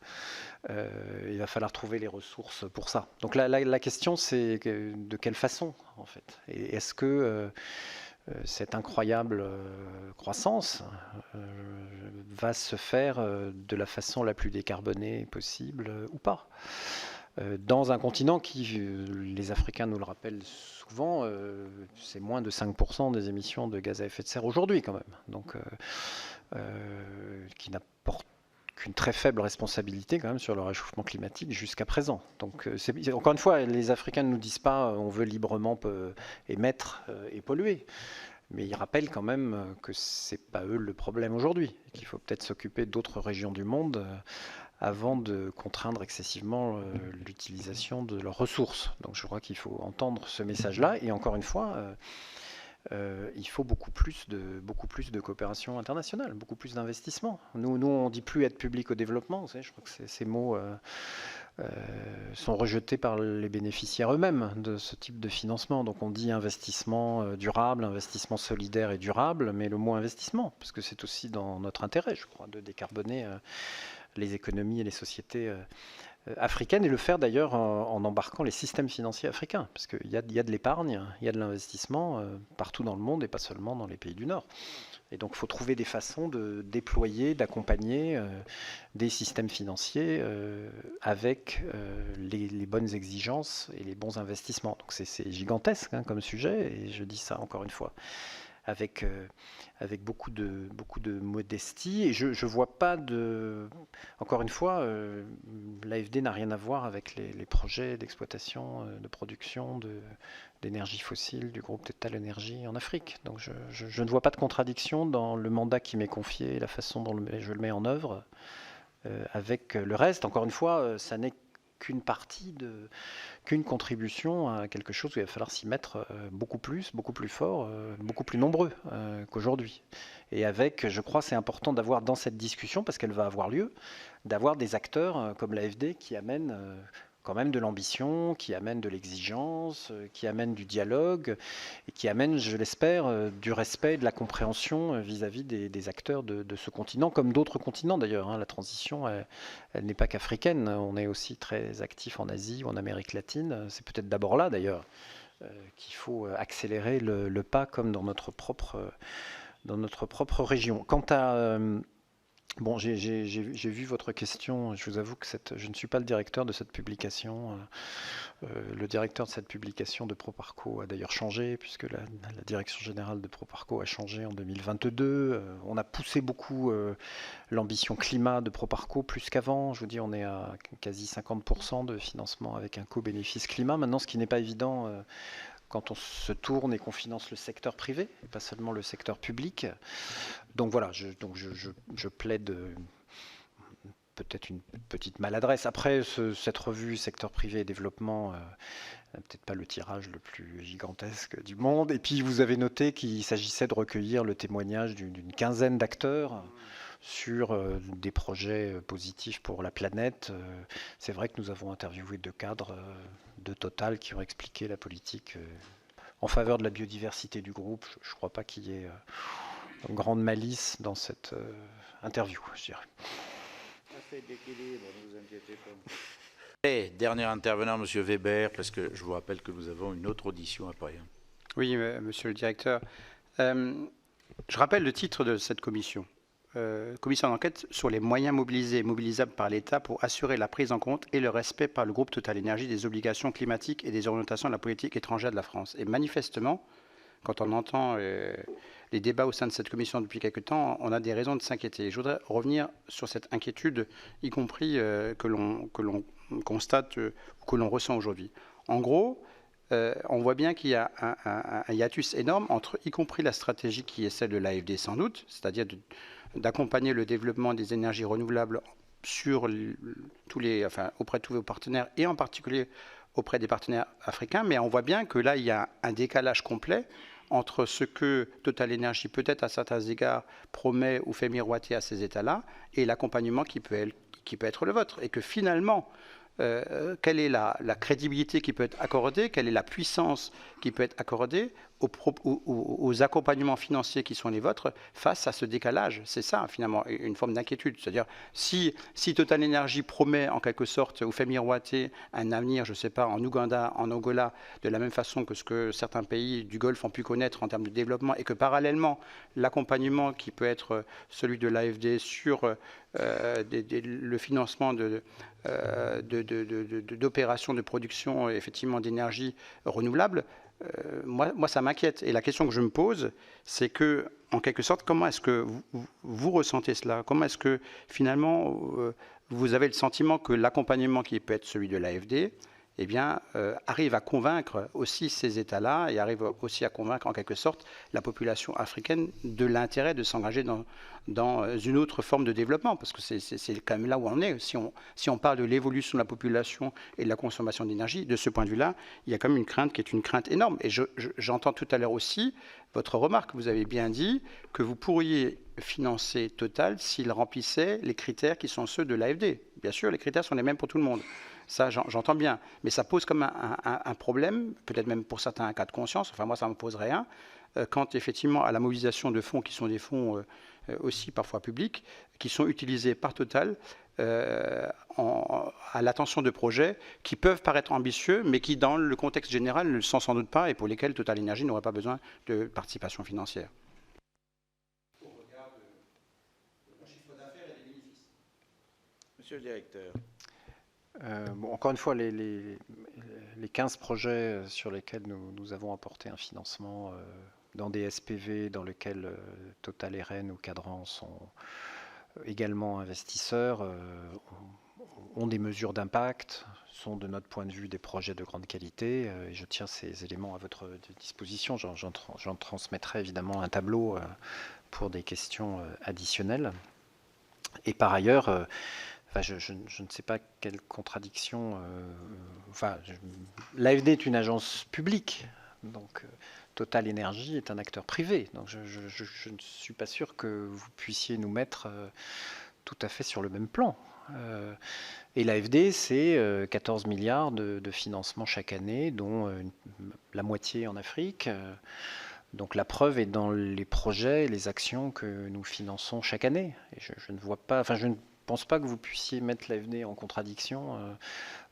Il va falloir trouver les ressources pour ça. Donc la question c'est de quelle façon en fait. Et est-ce que cette incroyable croissance va se faire de la façon la plus décarbonée possible ou pas. Dans un continent qui, les Africains nous le rappellent souvent, c'est moins de 5% des émissions de gaz à effet de serre aujourd'hui quand même, donc qui n'apporte qu'une très faible responsabilité quand même sur le réchauffement climatique jusqu'à présent. Donc encore une fois, les Africains ne nous disent pas on veut librement émettre et polluer. Mais ils rappellent quand même que ce n'est pas eux le problème aujourd'hui, qu'il faut peut-être s'occuper d'autres régions du monde avant de contraindre excessivement l'utilisation de leurs ressources. Donc je crois qu'il faut entendre ce message-là. Et encore une fois, il faut beaucoup plus de coopération internationale, beaucoup plus d'investissement. Nous, on ne dit plus aide publique au développement. Vous savez, je crois que ces mots sont rejetés par les bénéficiaires eux-mêmes de ce type de financement. Donc on dit investissement durable, investissement solidaire et durable, mais le mot investissement, parce que c'est aussi dans notre intérêt, je crois, de décarboner les économies et les sociétés africaines, et le faire d'ailleurs en embarquant les systèmes financiers africains, parce qu'il y a de l'épargne, il y a de l'investissement partout dans le monde et pas seulement dans les pays du Nord. Et donc il faut trouver des façons de déployer, d'accompagner des systèmes financiers avec les bonnes exigences et les bons investissements. Donc c'est gigantesque comme sujet, et je dis ça encore une fois avec beaucoup de modestie. Et je ne vois pas de... Encore une fois, l'AFD n'a rien à voir avec les projets d'exploitation, de production d'énergie fossile du groupe Total Energy en Afrique. Donc je ne vois pas de contradiction dans le mandat qui m'est confié et la façon dont je le mets en œuvre avec le reste. Encore une fois, ça n'est qu'une partie, qu'une contribution à quelque chose où il va falloir s'y mettre beaucoup plus fort, beaucoup plus nombreux qu'aujourd'hui. Et avec, je crois, c'est important d'avoir dans cette discussion, parce qu'elle va avoir lieu, d'avoir des acteurs comme l'AFD qui amènent quand même de l'ambition, qui amènent de l'exigence, qui amènent du dialogue, et qui amènent, je l'espère, du respect et de la compréhension vis-à-vis des acteurs de ce continent, comme d'autres continents d'ailleurs. La transition, elle n'est pas qu'africaine, on est aussi très actif en Asie ou en Amérique latine. C'est peut-être d'abord là d'ailleurs qu'il faut accélérer le pas, comme dans notre propre région. Quant à... Bon, j'ai vu votre question. Je vous avoue que je ne suis pas le directeur de cette publication. Le directeur de cette publication de Proparco a d'ailleurs changé, puisque la direction générale de Proparco a changé en 2022. On a poussé beaucoup l'ambition climat de Proparco, plus qu'avant. Je vous dis, on est à quasi 50% de financement avec un co-bénéfice climat. Maintenant, ce qui n'est pas évident... quand on se tourne et qu'on finance le secteur privé, et pas seulement le secteur public. Donc voilà, je plaide peut-être une petite maladresse. Après, cette revue secteur privé et développement n'a peut-être pas le tirage le plus gigantesque du monde. Et puis vous avez noté qu'il s'agissait de recueillir le témoignage d'une quinzaine d'acteurs sur des projets positifs pour la planète. C'est vrai que nous avons interviewé 2 cadres de Total qui ont expliqué la politique en faveur de la biodiversité du groupe. Je ne crois pas qu'il y ait une grande malice dans cette interview, je dirais. Ne vous inquiétez pas. Et dernier intervenant, M. Weber, parce que je vous rappelle que nous avons une autre audition après. Oui, monsieur le directeur. Je rappelle le titre de cette commission. commission d'enquête sur les moyens mobilisés et mobilisables par l'État pour assurer la prise en compte et le respect par le groupe Total Énergie des obligations climatiques et des orientations de la politique étrangère de la France. Et manifestement, quand on entend les débats au sein de cette commission depuis quelque temps, on a des raisons de s'inquiéter. Je voudrais revenir sur cette inquiétude, y compris que l'on constate ou que l'on ressent aujourd'hui. En gros, on voit bien qu'il y a un hiatus énorme entre, y compris la stratégie qui est celle de l'AFD sans doute, c'est-à-dire d'accompagner le développement des énergies renouvelables sur auprès de tous vos partenaires et en particulier auprès des partenaires africains. Mais on voit bien que là, il y a un décalage complet entre ce que Total Energy, peut-être à certains égards, promet ou fait miroiter à ces États-là et l'accompagnement qui peut être le vôtre. Et que finalement, quelle est la crédibilité qui peut être accordée, quelle est la puissance qui peut être accordée aux accompagnements financiers qui sont les vôtres face à ce décalage. C'est ça, finalement, une forme d'inquiétude. C'est-à-dire, si Total Energy promet, en quelque sorte, ou fait miroiter un avenir, je ne sais pas, en Ouganda, en Angola, de la même façon que ce que certains pays du Golfe ont pu connaître en termes de développement, et que parallèlement, l'accompagnement qui peut être celui de l'AFD sur le financement d'opérations de production, effectivement, d'énergie renouvelable, moi, ça m'inquiète. Et la question que je me pose, c'est que, en quelque sorte, comment est-ce que vous ressentez cela? Comment est-ce que, finalement, vous avez le sentiment que l'accompagnement qui peut être celui de l'AFD, eh bien, arrive à convaincre aussi ces États-là et arrive aussi à convaincre, en quelque sorte, la population africaine de l'intérêt de s'engager dans une autre forme de développement, parce que c'est quand même là où on est. Si on parle de l'évolution de la population et de la consommation d'énergie, de ce point de vue-là, il y a quand même une crainte qui est une crainte énorme. Et j'entends tout à l'heure aussi votre remarque. Vous avez bien dit que vous pourriez financer Total s'il remplissait les critères qui sont ceux de l'AFD. Bien sûr, les critères sont les mêmes pour tout le monde. Ça, j'entends bien. Mais ça pose comme un problème, peut-être même pour certains un cas de conscience, enfin moi ça ne me pose rien, quant effectivement à la mobilisation de fonds qui sont des fonds aussi parfois publics, qui sont utilisés par Total à l'attention de projets qui peuvent paraître ambitieux, mais qui dans le contexte général ne le sont sans doute pas et pour lesquels Total Energy n'aurait pas besoin de participation financière. Au regard de chiffre d'affaires et des bénéfices. Monsieur le directeur. Encore une fois, les 15 projets sur lesquels nous avons apporté un financement dans des SPV dans lesquels Total et Rennes ou Cadran sont également investisseurs, ont des mesures d'impact, sont de notre point de vue des projets de grande qualité. Et je tiens ces éléments à votre disposition. J'en transmettrai évidemment un tableau pour des questions additionnelles. Et par ailleurs, je ne sais pas quelle contradiction. L'AFD est une agence publique, donc Total Energy est un acteur privé. Donc je ne suis pas sûr que vous puissiez nous mettre tout à fait sur le même plan. Et l'AFD, c'est 14 milliards de financement chaque année, dont la moitié en Afrique. Donc la preuve est dans les projets et les actions que nous finançons chaque année. Et je ne vois pas. Je ne pense pas que vous puissiez mettre l'AFD en contradiction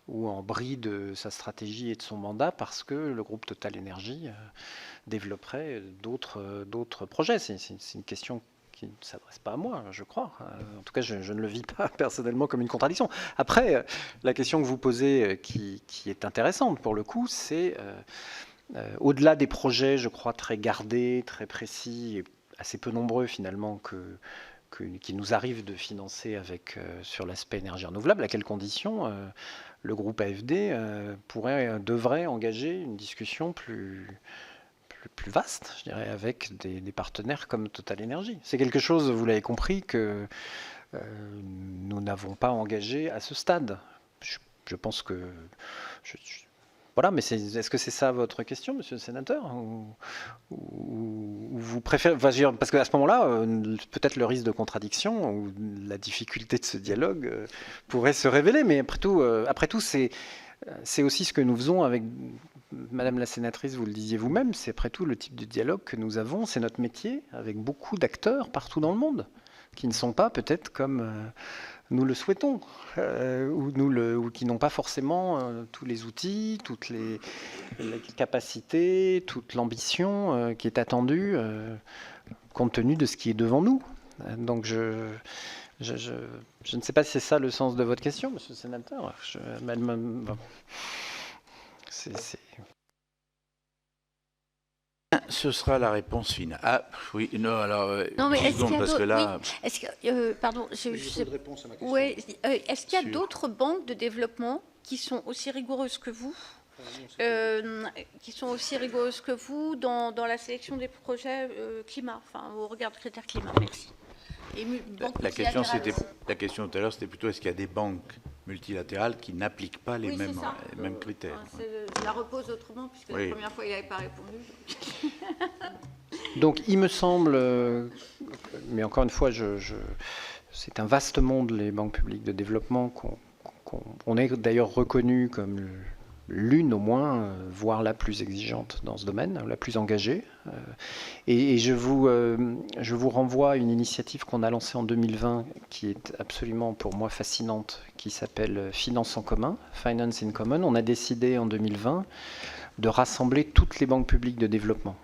ou en bris de sa stratégie et de son mandat parce que le groupe Total Energy développerait d'autres projets. C'est une question qui ne s'adresse pas à moi, je crois. En tout cas, je ne le vis pas personnellement comme une contradiction. Après, la question que vous posez, qui est intéressante pour le coup, c'est au-delà des projets, je crois, très gardés, très précis et assez peu nombreux finalement qui nous arrive de financer sur l'aspect énergie renouvelable, à quelles conditions le groupe AFD devrait engager une discussion plus vaste, je dirais, avec des partenaires comme Total Energy. C'est quelque chose, vous l'avez compris, que nous n'avons pas engagé à ce stade. Je pense que... Voilà, mais est-ce que c'est ça votre question, monsieur le sénateur, ou vous préférez, parce qu'à ce moment-là, peut-être le risque de contradiction ou la difficulté de ce dialogue pourrait se révéler, mais après tout, c'est aussi ce que nous faisons avec Madame la sénatrice, vous le disiez vous-même, c'est après tout le type de dialogue que nous avons, c'est notre métier, avec beaucoup d'acteurs partout dans le monde, qui ne sont pas peut-être comme... nous le souhaitons, ou qui n'ont pas forcément tous les outils, toutes les capacités, toute l'ambition qui est attendue compte tenu de ce qui est devant nous. Donc je ne sais pas si c'est ça le sens de votre question, monsieur le sénateur. Bon. Ce sera la réponse finale. Ah oui, non, alors, Non, mais une est-ce qu'il y a seconde, parce que d'autres... là, Oui, est-ce que... pardon, Il y a beaucoup de réponses à ma question. Ouais, est-ce qu'il y a Sur- d'autres banques de développement qui sont aussi rigoureuses que vous dans la sélection des projets climat, enfin au regard de critères climat. Merci. Et banques la question, multilatérales aussi. la question tout à l'heure, c'était plutôt est-ce qu'il y a des banques multilatérales qui n'appliquent pas les Oui, c'est ça. mêmes critères. Je la repose autrement, puisque Oui. la première fois, il n'avait pas répondu. Donc il me semble, mais encore une fois, c'est un vaste monde, les banques publiques de développement. On est d'ailleurs reconnu comme l'une au moins, voire la plus exigeante dans ce domaine, la plus engagée. Et je vous renvoie à une initiative qu'on a lancée en 2020 qui est absolument pour moi fascinante, qui s'appelle Finance en commun, Finance in Common. On a décidé en 2020 de rassembler toutes les banques publiques de développement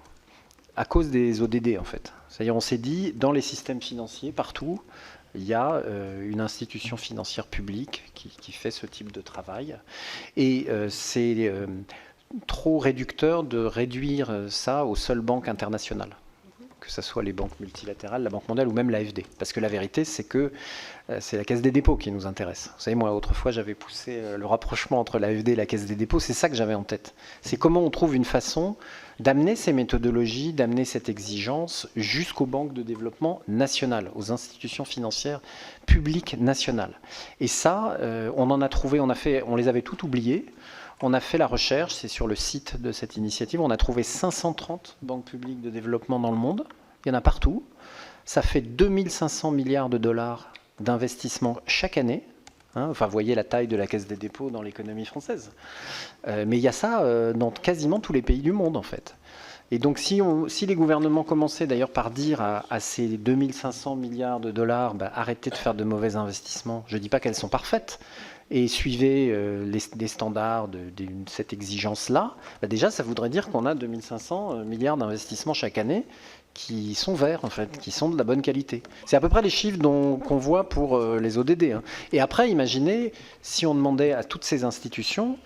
à cause des ODD en fait. C'est-à-dire on s'est dit, dans les systèmes financiers, partout, il y a une institution financière publique qui fait ce type de travail. Et c'est trop réducteur de réduire ça aux seules banques internationales, que ce soit les banques multilatérales, la Banque mondiale ou même l'AFD. Parce que la vérité, c'est que c'est la Caisse des dépôts qui nous intéresse. Vous savez, moi, autrefois, j'avais poussé le rapprochement entre l'AFD et la Caisse des dépôts. C'est ça que j'avais en tête. C'est comment on trouve une façon d'amener ces méthodologies, d'amener cette exigence jusqu'aux banques de développement nationales, aux institutions financières publiques nationales. Et ça, on en a trouvé, on les avait toutes oubliées. On a fait la recherche, c'est sur le site de cette initiative, on a trouvé 530 banques publiques de développement dans le monde. Il y en a partout. Ça fait 2500 milliards de dollars d'investissement chaque année. Enfin, vous voyez la taille de la Caisse des dépôts dans l'économie française. Mais il y a ça dans quasiment tous les pays du monde, en fait. Et donc, si les gouvernements commençaient d'ailleurs par dire à ces 2500 milliards de dollars, arrêtez de faire de mauvais investissements, je ne dis pas qu'elles sont parfaites, et suivez les standards de cette exigence-là, déjà, ça voudrait dire qu'on a 2500 milliards d'investissements chaque année qui sont verts, en fait, qui sont de la bonne qualité. C'est à peu près les chiffres qu'on voit pour les ODD. Et après, imaginez, si on demandait à toutes ces institutions,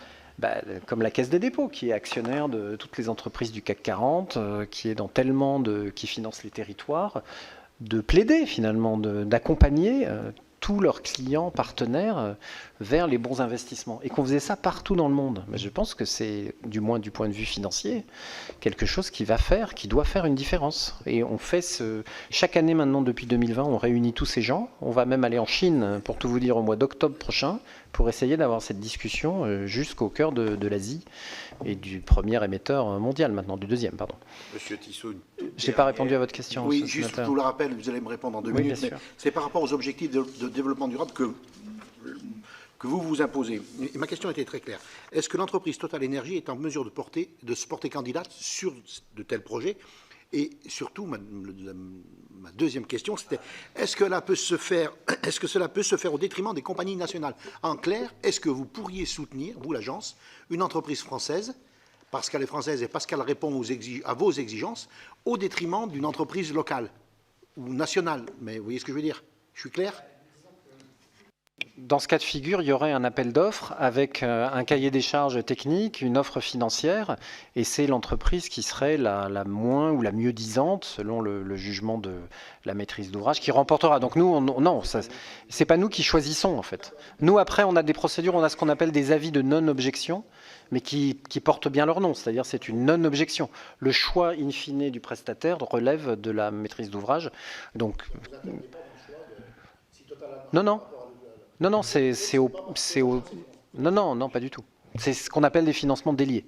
comme la Caisse des dépôts, qui est actionnaire de toutes les entreprises du CAC 40, qui est dans tellement qui finance les territoires, de plaider finalement, d'accompagner tous leurs clients, partenaires, vers les bons investissements. Et qu'on faisait ça partout dans le monde. Mais je pense que c'est, du moins du point de vue financier, quelque chose qui doit faire une différence. Et on fait chaque année maintenant, depuis 2020, on réunit tous ces gens. On va même aller en Chine, pour tout vous dire, au mois d'octobre prochain, pour essayer d'avoir cette discussion jusqu'au cœur de l'Asie et du premier émetteur mondial maintenant, du deuxième, pardon. Monsieur Tissot, je n'ai pas répondu à votre question. Oui, juste, je vous le rappelle, vous allez me répondre en 2 minutes, mais c'est par rapport aux objectifs de développement durable que vous vous imposez. Et ma question était très claire. Est-ce que l'entreprise Total Énergie est en mesure de se porter candidate sur de tels projets? Et surtout, ma deuxième question, c'était est-ce que cela peut se faire au détriment des compagnies nationales? En clair, est-ce que vous pourriez soutenir, vous l'agence, une entreprise française, parce qu'elle est française et parce qu'elle répond à vos exigences, au détriment d'une entreprise locale ou nationale? Mais vous voyez ce que je veux dire? Je suis clair? Dans ce cas de figure, il y aurait un appel d'offres avec un cahier des charges technique, une offre financière, et c'est l'entreprise qui serait la moins ou la mieux disante, selon le jugement de la maîtrise d'ouvrage, qui remportera. Donc nous, non, c'est pas nous qui choisissons en fait. Nous, après, on a des procédures, on a ce qu'on appelle des avis de non-objection, mais qui portent bien leur nom, c'est-à-dire c'est une non-objection. Le choix in fine du prestataire relève de la maîtrise d'ouvrage. Donc, non, non, pas du tout. C'est ce qu'on appelle des financements déliés.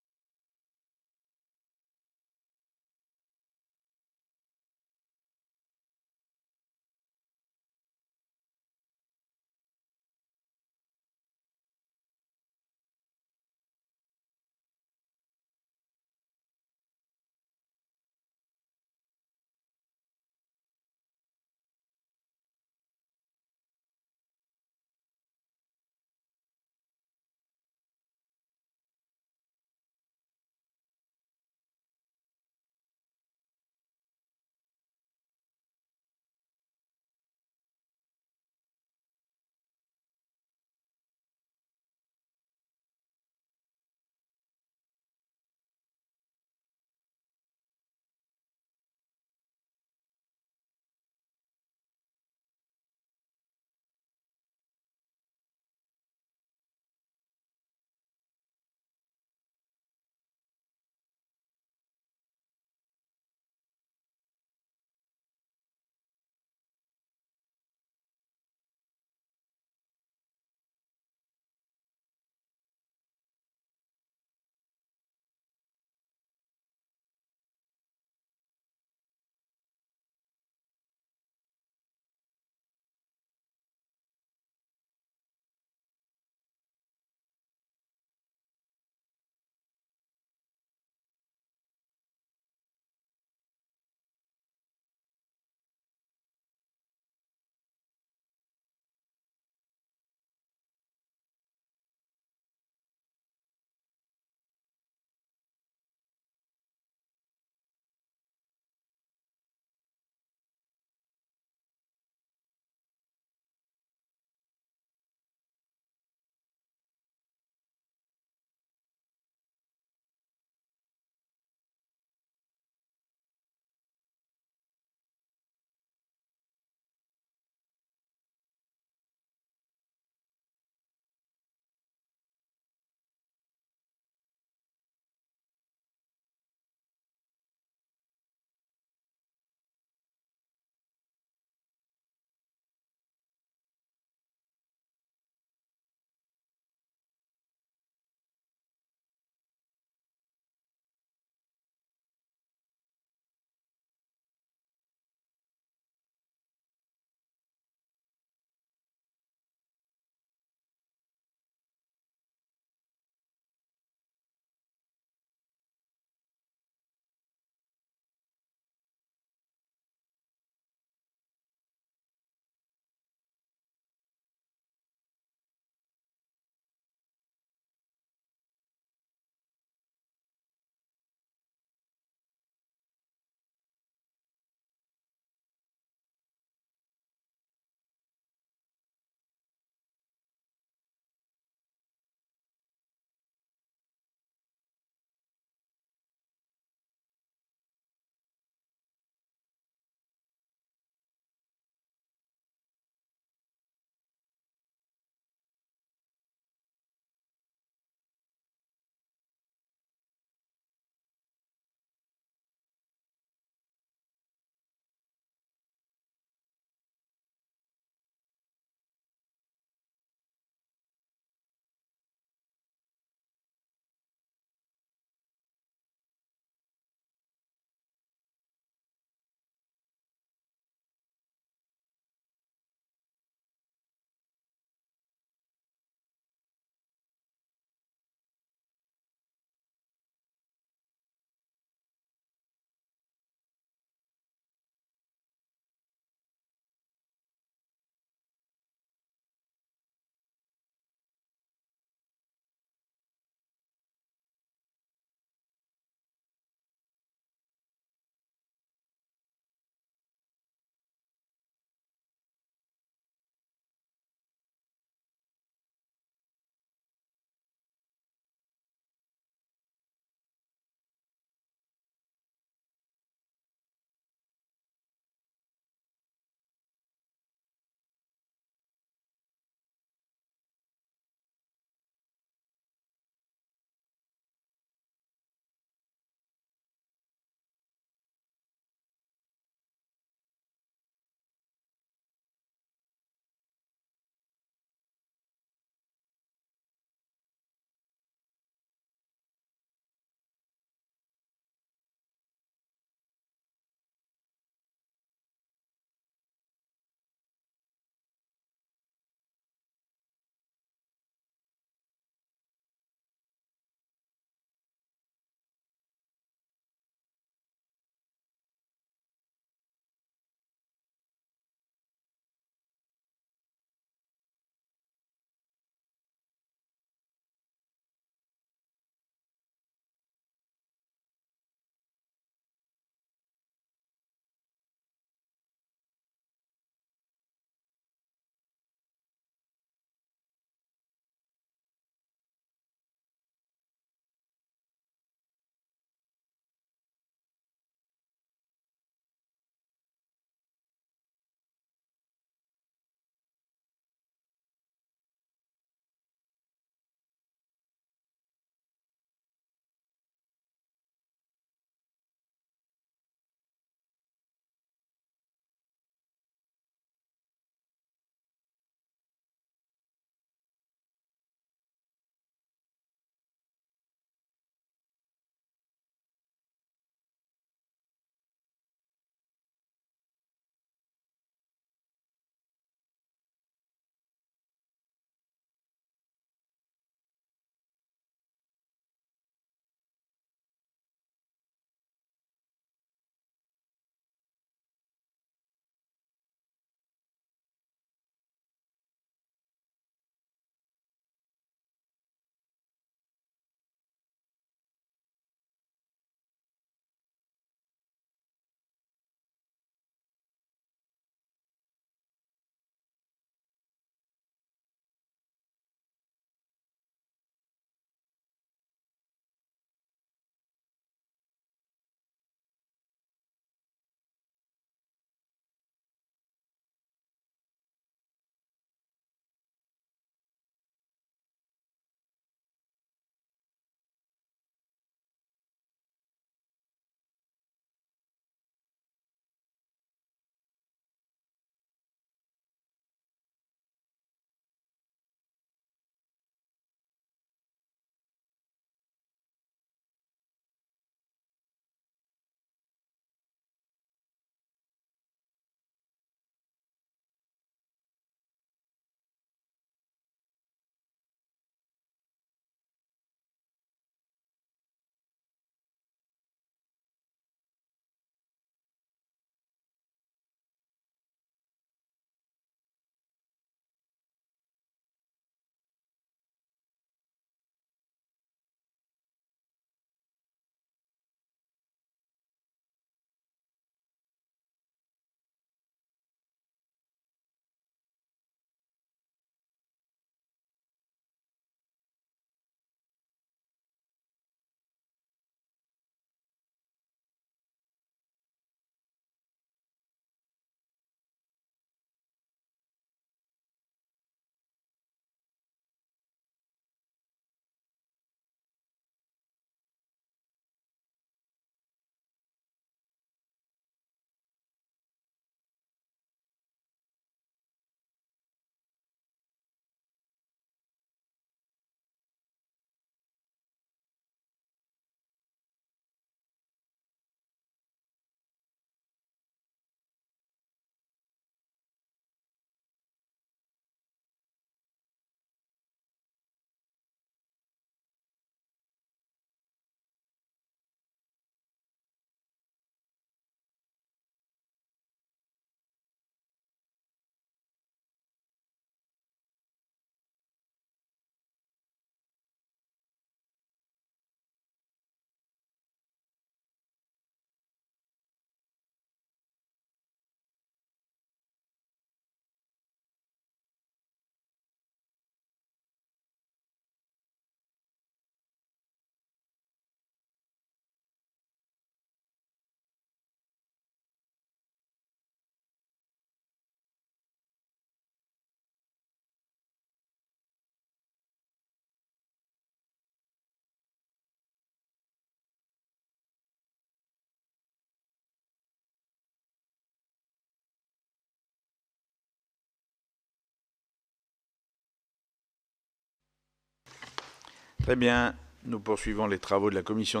Très bien. Nous poursuivons les travaux de la commission